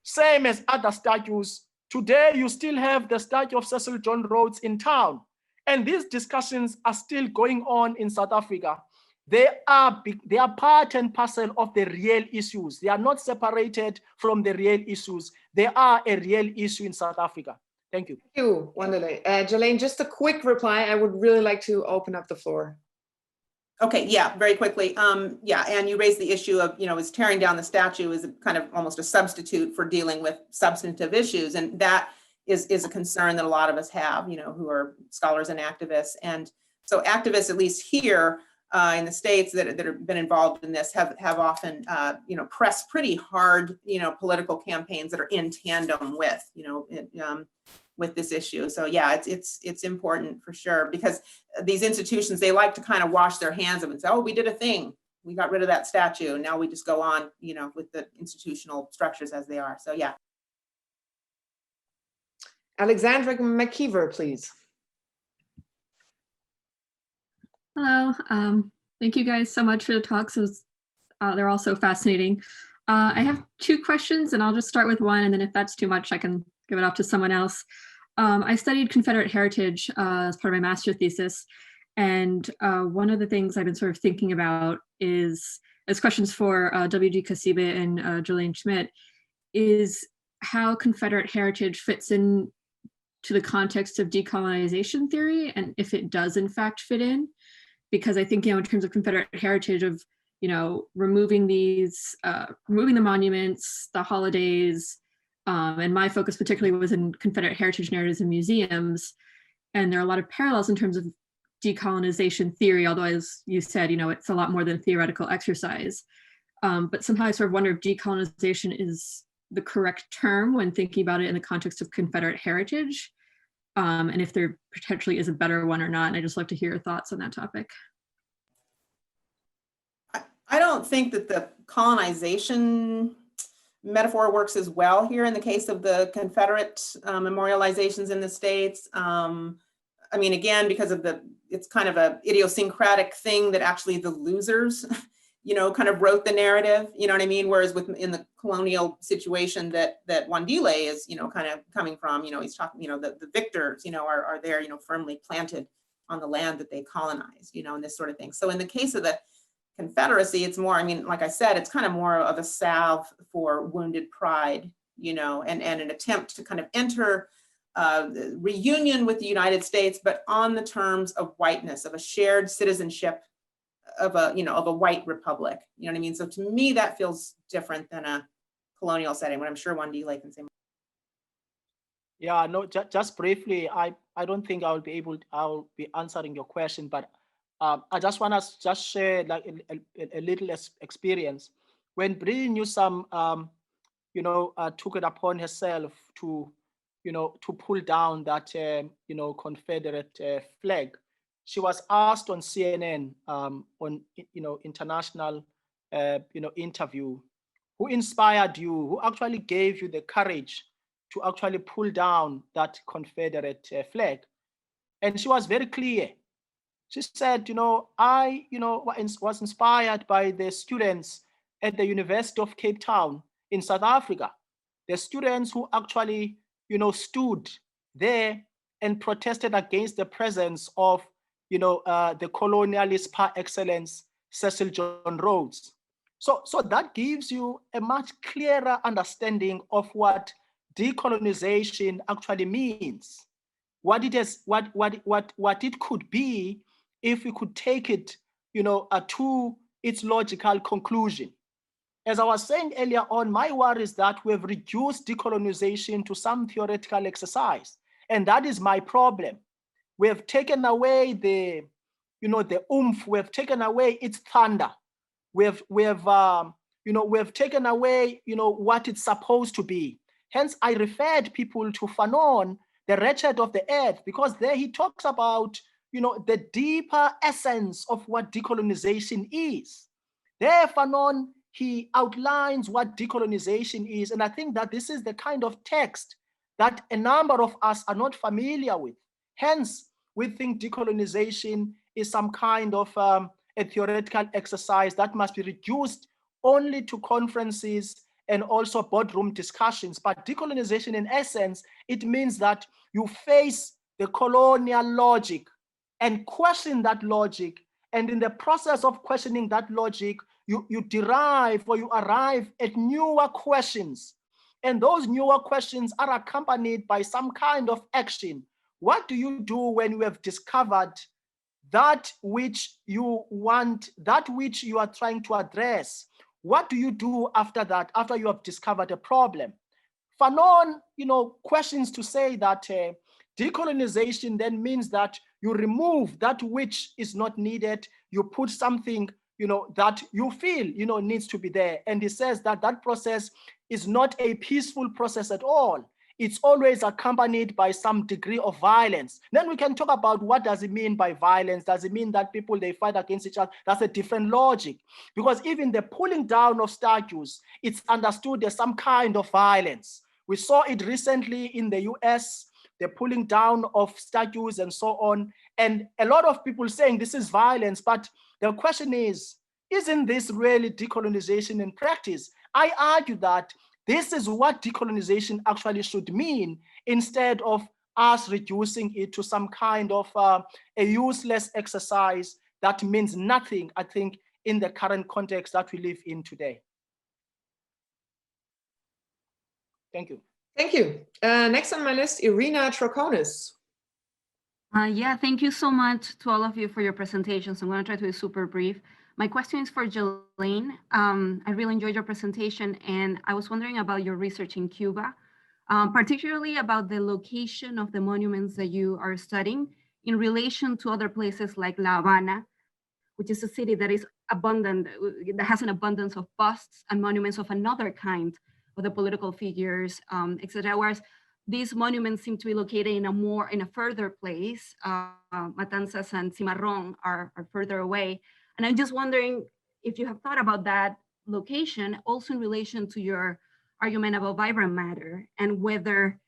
Same as other statues. Today, you still have the statue of Cecil John Rhodes in town. And these discussions are still going on in South Africa. They are part and parcel of the real issues. They are not separated from the real issues. They are a real issue in South Africa. Thank you. Thank you, Wandile. Jalane, just a quick reply. I would really like to open up the floor. Okay, yeah, very quickly. Yeah, and you raised the issue of, is tearing down the statue is kind of almost a substitute for dealing with substantive issues. And that is a concern that a lot of us have, you know, who are scholars and activists. And so activists, at least here in the States that have been involved in this, have often, you know, pressed pretty hard, you know, political campaigns that are in tandem with, you know, with this issue. So yeah, it's important for sure, because these institutions, they like to kind of wash their hands of it and say, oh, we did a thing. We got rid of that statue. And now we just go on, you know, with the institutional structures as they are. So yeah. Alexandra McKeever, please. Hello. Thank you guys so much for the talks. They're all so fascinating. I have two questions, and I'll just start with one, and then if that's too much, I can give it off to someone else. I studied Confederate heritage as part of my master's thesis, and one of the things I've been sort of thinking about is, as questions for W.G. Kasibe and Jalane Schmidt, is how Confederate heritage fits in to the context of decolonization theory, and if it does in fact fit in. Because I think, you know, in terms of Confederate heritage of, you know, removing these, removing the monuments, the holidays, and my focus particularly was in Confederate heritage narratives and museums. And there are a lot of parallels in terms of decolonization theory, although as you said, you know, it's a lot more than a theoretical exercise. But somehow I sort of wonder if decolonization is the correct term when thinking about it in the context of Confederate heritage. And if there potentially is a better one or not. And I'd just love to hear your thoughts on that topic. I don't think that the colonization metaphor works as well here in the case of the Confederate memorializations in the States. I mean, again, because of it's kind of a idiosyncratic thing that actually the losers, you know, kind of wrote the narrative, you know what I mean? Whereas in the colonial situation that Wandile is, you know, kind of coming from, you know, he's talking, you know, the victors, you know, are there, you know, firmly planted on the land that they colonized, you know, and this sort of thing. So in the case of the Confederacy, it's more, I mean, like I said, it's kind of more of a salve for wounded pride, you know, and an attempt to kind of enter reunion with the United States, but on the terms of whiteness, of a shared citizenship of a, you know, of a white republic, you know what I mean? So to me, that feels different than a colonial setting, but I'm sure Wandile can say more. Yeah, no, just briefly, I don't think I'll be answering your question, but I just want to just share like a little experience. When Brie Newsom, you know, took it upon herself to, you know, to pull down that, you know, Confederate flag, she was asked on CNN, on, you know, international, you know, interview, who inspired you, who actually gave you the courage to actually pull down that Confederate flag. And she was very clear. She said, you know, I, you know, was inspired by the students at the University of Cape Town in South Africa, the students who actually, you know, stood there and protested against the presence of, you know, the colonialist par excellence, Cecil John Rhodes. So that gives you a much clearer understanding of what decolonization actually means, what it is, what it could be if we could take it, you know, to its logical conclusion. As I was saying earlier on, my worry is that we've reduced decolonization to some theoretical exercise, and that is my problem. We have taken away the, you know, the oomph. We have taken away its thunder. We have you know, we have taken away, you know, what it's supposed to be. Hence, I referred people to Fanon, the wretched of the earth, because there he talks about, you know, the deeper essence of what decolonization is. There, Fanon, he outlines what decolonization is. And I think that this is the kind of text that a number of us are not familiar with. Hence, we think decolonization is some kind of a theoretical exercise that must be reduced only to conferences and also boardroom discussions. But decolonization, in essence, it means that you face the colonial logic and question that logic. And in the process of questioning that logic, you derive or you arrive at newer questions. And those newer questions are accompanied by some kind of action. What do you do when you have discovered that which you want, that which you are trying to address? What do you do after that, after you have discovered a problem? Fanon, questions to say that decolonization then means that you remove that which is not needed, you put something, that you feel, needs to be there. And he says that that process is not a peaceful process at all. It's always accompanied by some degree of violence. Then we can talk about what does it mean by violence? Does it mean that people, they fight against each other? That's a different logic. Because even the pulling down of statues, it's understood there's some kind of violence. We saw it recently in the US, the pulling down of statues and so on. And a lot of people saying this is violence, but the question is, isn't this really decolonization in practice? I argue that this is what decolonization actually should mean, instead of us reducing it to some kind of a useless exercise that means nothing, I think, in the current context that we live in today. Thank you. Thank you. Next on my list, Irina Troconis. Yeah, thank you so much to all of you for your presentations. I'm going to try to be super brief. My question is for Jalane. I really enjoyed your presentation, and I was wondering about your research in Cuba, particularly about the location of the monuments that you are studying in relation to other places like La Habana, which is a city that is abundant, that has an abundance of busts and monuments of another kind of the political figures, etc. Whereas these monuments seem to be located in a further place. Matanzas and Cimarron are further away. And I'm just wondering if you have thought about that location also in relation to your argument about vibrant matter, and whether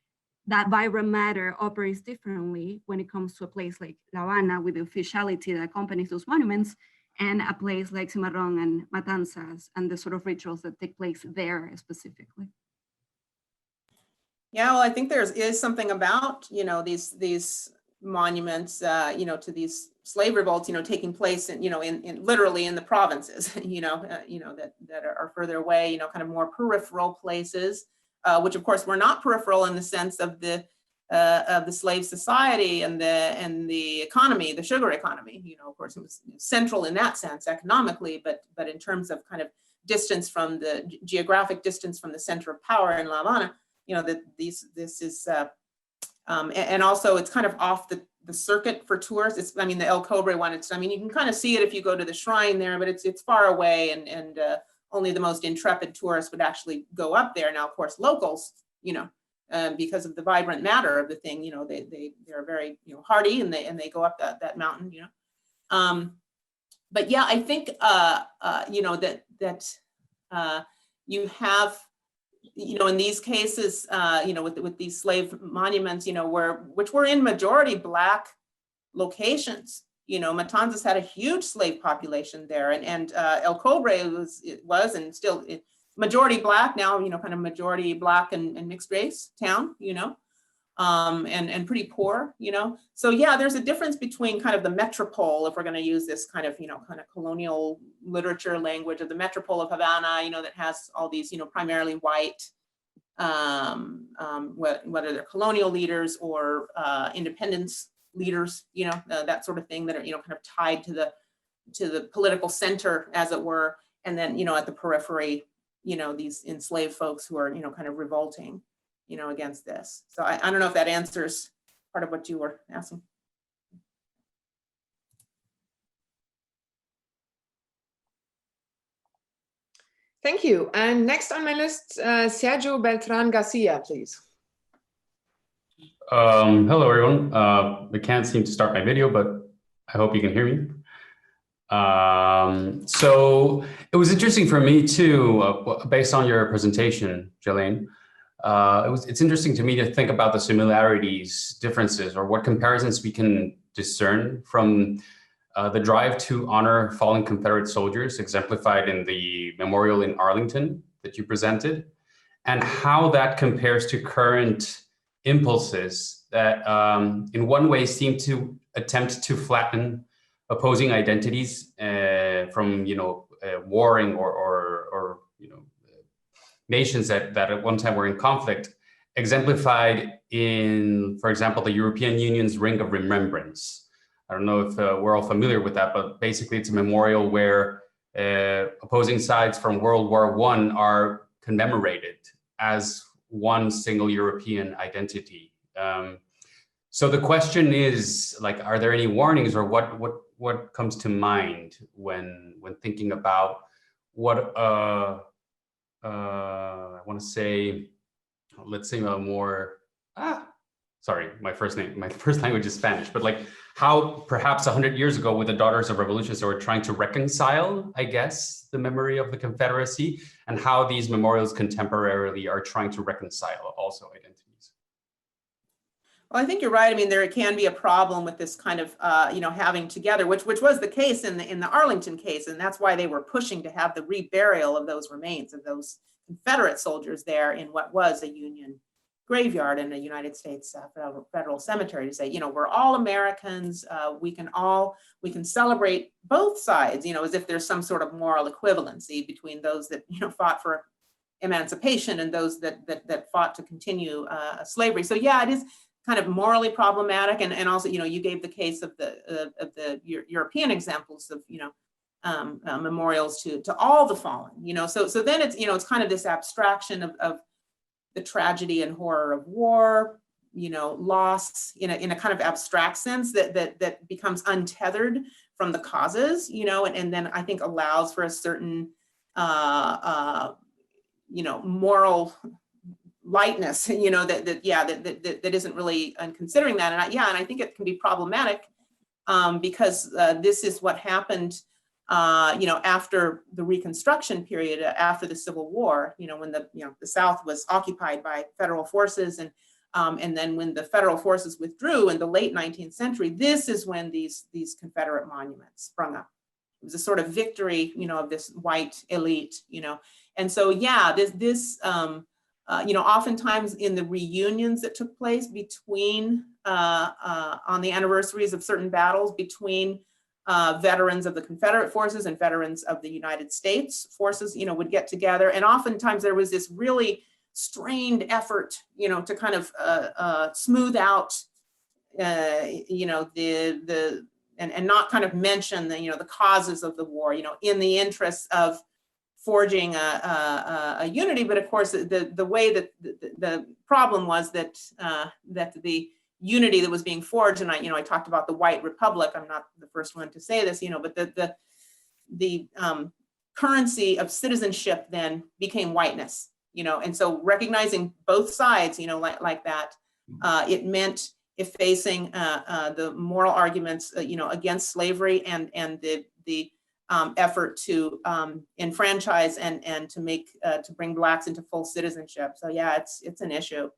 that vibrant matter operates differently when it comes to a place like La Habana with the officiality that accompanies those monuments, and a place like Cimarron and Matanzas and the sort of rituals that take place there specifically. Yeah, well, I think there is something about, these monuments, to these slave revolts, taking place in literally in the provinces, that are further away, kind of more peripheral places, which of course were not peripheral in the sense of the slave society and the economy, the sugar economy. Of course, it was central in that sense economically, but in terms of kind of distance from the geographic distance from the center of power in La Habana, that this is, and also it's kind of off the circuit for tourists. The El Cobre one, you can kind of see it if you go to the shrine there, but it's far away, and only the most intrepid tourists would actually go up there. Now, of course, locals, because of the vibrant matter of the thing, they're very hardy, and they go up that mountain, But yeah, I think that you have, in these cases, with these slave monuments, which were in majority Black locations. Matanzas had a huge slave population there, and El Cobre was and still majority Black now, kind of majority Black and mixed race town, and pretty poor, So yeah, there's a difference between kind of the metropole, if we're going to use this kind of, kind of colonial literature language of the metropole of Havana, that has all these, primarily white, whether they're colonial leaders or independence leaders, that sort of thing, that are, kind of tied to the political center, as it were. And then, at the periphery, these enslaved folks who are, kind of revolting, against this. So I don't know if that answers part of what you were asking. Thank you. And next on my list, Sergio Beltran Garcia, please. Hello, everyone. I can't seem to start my video, but I hope you can hear me. So it was interesting for me too, based on your presentation, Jalane. It's interesting to me to think about the similarities, differences, or what comparisons we can discern from the drive to honor fallen Confederate soldiers, exemplified in the memorial in Arlington that you presented, and how that compares to current impulses that in one way seem to attempt to flatten opposing identities from warring or nations that at one time were in conflict, exemplified in, for example, the European Union's Ring of Remembrance. I don't know if we're all familiar with that, but basically it's a memorial where opposing sides from World War I are commemorated as one single European identity. So the question is, like, are there any warnings, or what comes to mind when thinking about what I want to say, let's say a more sorry, my first language is Spanish, but like how perhaps 100 years ago with the Daughters of Revolutions, they were trying to reconcile, I guess, the memory of the Confederacy, and how these memorials contemporarily are trying to reconcile also identities. Well, I think you're right. I mean, there can be a problem with this kind of, having together, which was the case in the Arlington case, and that's why they were pushing to have the reburial of those remains of those Confederate soldiers there in what was a Union graveyard in a United States federal cemetery, to say, we're all Americans. We can celebrate both sides, as if there's some sort of moral equivalency between those that fought for emancipation and those that fought to continue slavery. So yeah, it is kind of morally problematic, and also you gave the case of the European examples of memorials to all the fallen. So then it's kind of this abstraction of the tragedy and horror of war, loss in a kind of abstract sense that becomes untethered from the causes, and then I think allows for a certain, moral lightness, that isn't really considering that. And I think it can be problematic because this is what happened after the Reconstruction period, after the Civil War, when the South was occupied by federal forces, and then when the federal forces withdrew in the late 19th century, this is when these Confederate monuments sprung up. It was a sort of victory, of this white elite, and so this oftentimes in the reunions that took place between on the anniversaries of certain battles between veterans of the Confederate forces and veterans of the United States forces, would get together. And oftentimes there was this really strained effort, to kind of smooth out, and not kind of mention the causes of the war, in the interest of forging a unity. But of course, the way that the problem was that the unity that was being forged, and I talked about the White Republic. I'm not the first one to say this, but the currency of citizenship then became whiteness, and so recognizing both sides, like that, it meant effacing the moral arguments, against slavery and the effort to enfranchise and to make to bring Blacks into full citizenship. So yeah, it's an issue.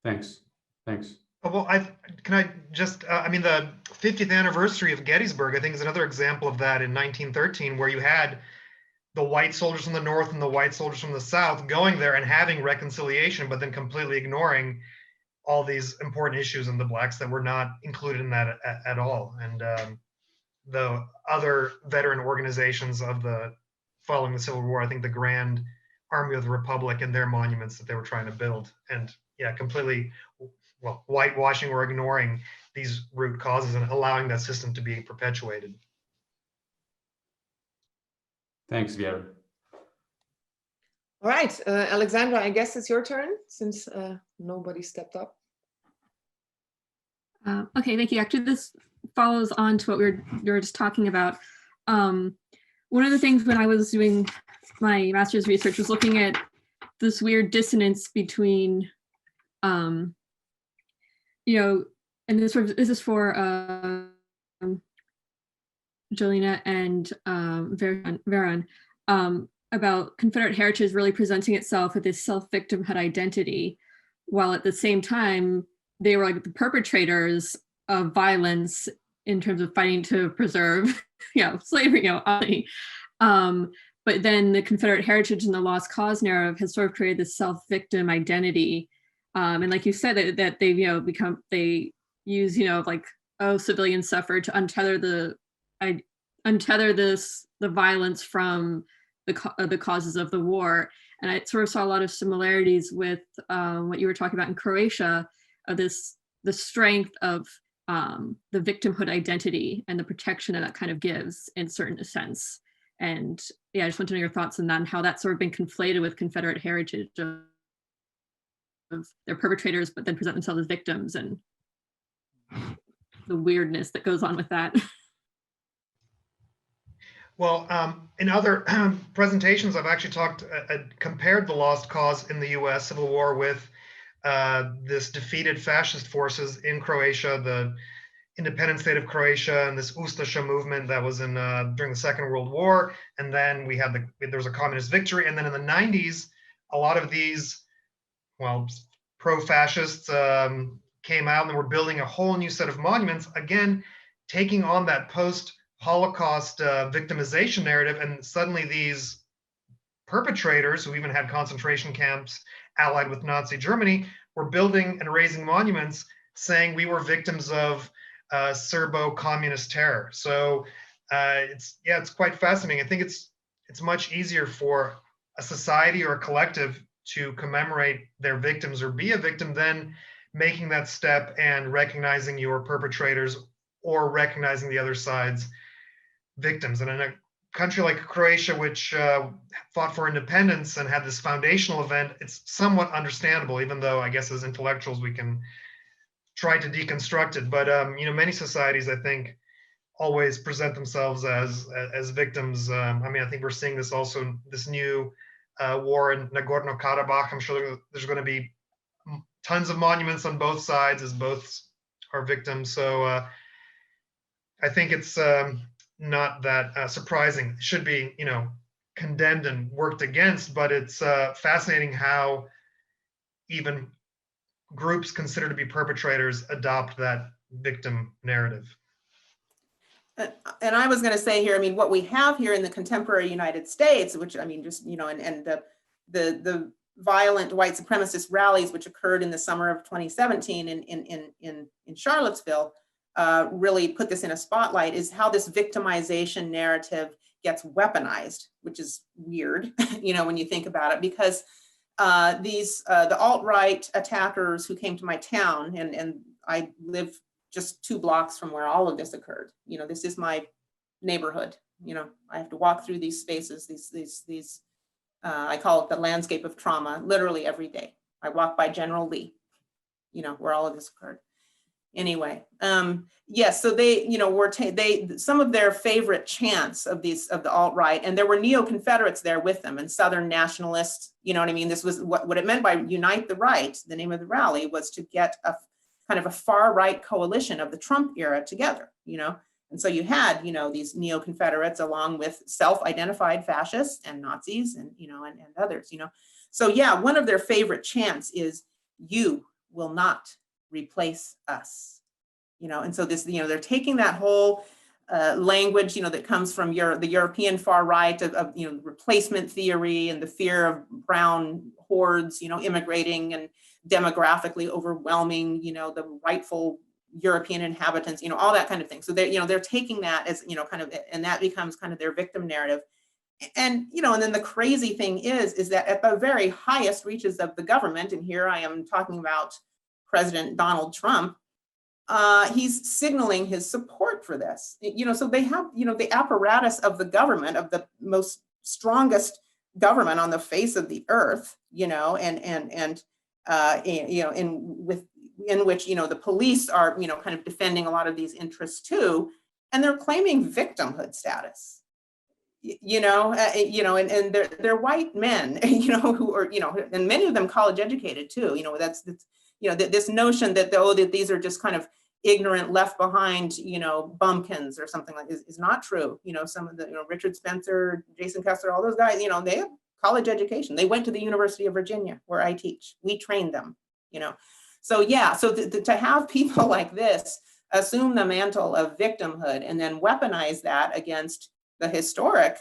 Thanks. Well, can I just, the 50th anniversary of Gettysburg, I think, is another example of that in 1913, where you had the white soldiers from the North and the white soldiers from the South going there and having reconciliation, but then completely ignoring all these important issues and the Blacks that were not included in that at all. And the other veteran organizations following the Civil War, I think the Grand Army of the Republic and their monuments that they were trying to build, and completely whitewashing or ignoring these root causes and allowing that system to be perpetuated. Thanks, Vjeran. All right, Alexandra, I guess it's your turn since nobody stepped up. Okay, thank you. Actually, this follows on to what we were just talking about. One of the things when I was doing my master's research was looking at this weird dissonance between, and this is for Jalane and Vjeran, about Confederate heritage really presenting itself with this self-victimhood identity, while at the same time, they were like the perpetrators of violence in terms of fighting to preserve, slavery, but then the Confederate heritage and the lost cause narrative has sort of created this self-victim identity. And like you said, that they've they use, civilians suffered to untether the violence from the causes of the war. And I sort of saw a lot of similarities with what you were talking about in Croatia, of the strength of the victimhood identity and the protection that kind of gives in certain sense. And I just want to know your thoughts on that and how that's sort of been conflated with Confederate heritage they're perpetrators, but then present themselves as victims, and the weirdness that goes on with that. Well, in other presentations, I've actually compared the lost cause in the US Civil War with this defeated fascist forces in Croatia, the independent state of Croatia, and this Ustaša movement that was in during the Second World War. And then there was a communist victory. And then in the 90s, a lot of these, well, pro-fascists came out and were building a whole new set of monuments, again, taking on that post-Holocaust victimization narrative. And suddenly these perpetrators, who even had concentration camps allied with Nazi Germany, were building and raising monuments saying we were victims of Serbo-communist terror. So it's quite fascinating. I think it's much easier for a society or a collective to commemorate their victims or be a victim than making that step and recognizing your perpetrators or recognizing the other side's victims. And in a country like Croatia, which fought for independence and had this foundational event, it's somewhat understandable, even though I guess as intellectuals we can try to deconstruct it. But many societies, I think, always present themselves as victims. I think we're seeing this also in this new war in Nagorno-Karabakh. I'm sure there's going to be tons of monuments on both sides as both are victims. So I think it's not that surprising. It should be, condemned and worked against, but it's fascinating how even groups considered to be perpetrators adopt that victim narrative. And I was going to say here, what we have here in the contemporary United States, which and the violent white supremacist rallies which occurred in the summer of 2017 in Charlottesville, really put this in a spotlight, is how this victimization narrative gets weaponized, which is weird, when you think about it, because the alt-right attackers who came to my town, and I live just 2 blocks from where all of this occurred. This is my neighborhood. I have to walk through these spaces, these I call it the landscape of trauma, literally every day. I walk by General Lee, where all of this occurred. Anyway, yes, so they, some of their favorite chants of the alt-right, and there were neo-Confederates there with them, and Southern nationalists, this was what it meant by unite the right. The name of the rally was to get a kind of a far-right coalition of the Trump era together, and so you had, these neo-Confederates along with self-identified fascists and Nazis and, and others, So yeah, one of their favorite chants is, "You will not replace us," and so this, they're taking that whole language, that comes from the European far right of replacement theory and the fear of brown hordes, immigrating and demographically overwhelming, the rightful European inhabitants, all that kind of thing. So they're taking that as, kind of, and that becomes kind of their victim narrative. And, and then the crazy thing is that at the very highest reaches of the government, and here I am talking about President Donald Trump, he's signaling his support for this. So they have, the apparatus of the government, of the most strongest government on the face of the earth, in which the police are kind of defending a lot of these interests too, and they're claiming victimhood status. And they're white men, who are, and many of them college educated too. That's this notion that that these are just kind of ignorant, left behind, bumpkins or something like this is not true. Some of the, Richard Spencer, Jason Kessler, all those guys, they have college education. They went to the University of Virginia, where I teach. We trained them, So yeah, so to have people like this assume the mantle of victimhood and then weaponize that against the historic,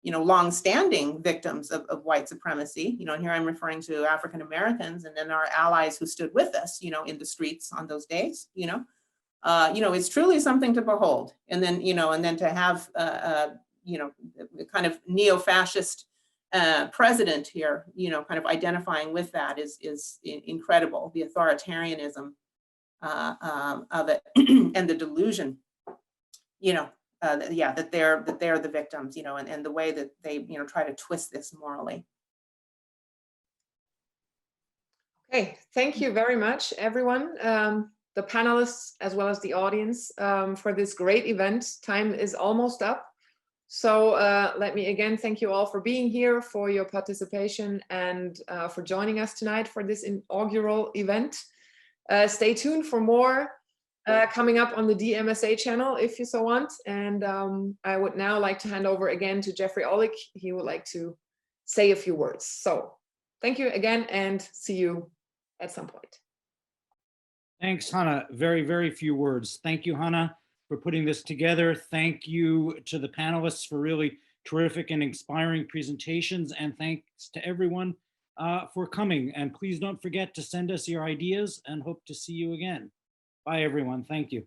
long-standing victims of white supremacy, and here I'm referring to African Americans and then our allies who stood with us, in the streets on those days, it's truly something to behold. And then, and then to have, kind of neo-fascist president here, kind of identifying with that is incredible. The authoritarianism of it and the delusion, that they're the victims, and the way that they, try to twist this morally. Okay, thank you very much, everyone, the panelists as well as the audience, for this great event. Time is almost up. So let me again thank you all for being here, for your participation, and for joining us tonight for this inaugural event. Stay tuned for more coming up on the dMSA channel if you so want. And I would now like to hand over again to Jeffrey Olick. He would like to say a few words. So thank you again and see you at some point. Thanks, Hanna. Very, very few words. Thank you, Hanna, for putting this together. Thank you to the panelists for really terrific and inspiring presentations. And thanks to everyone for coming. And please don't forget to send us your ideas and hope to see you again. Bye, everyone. Thank you.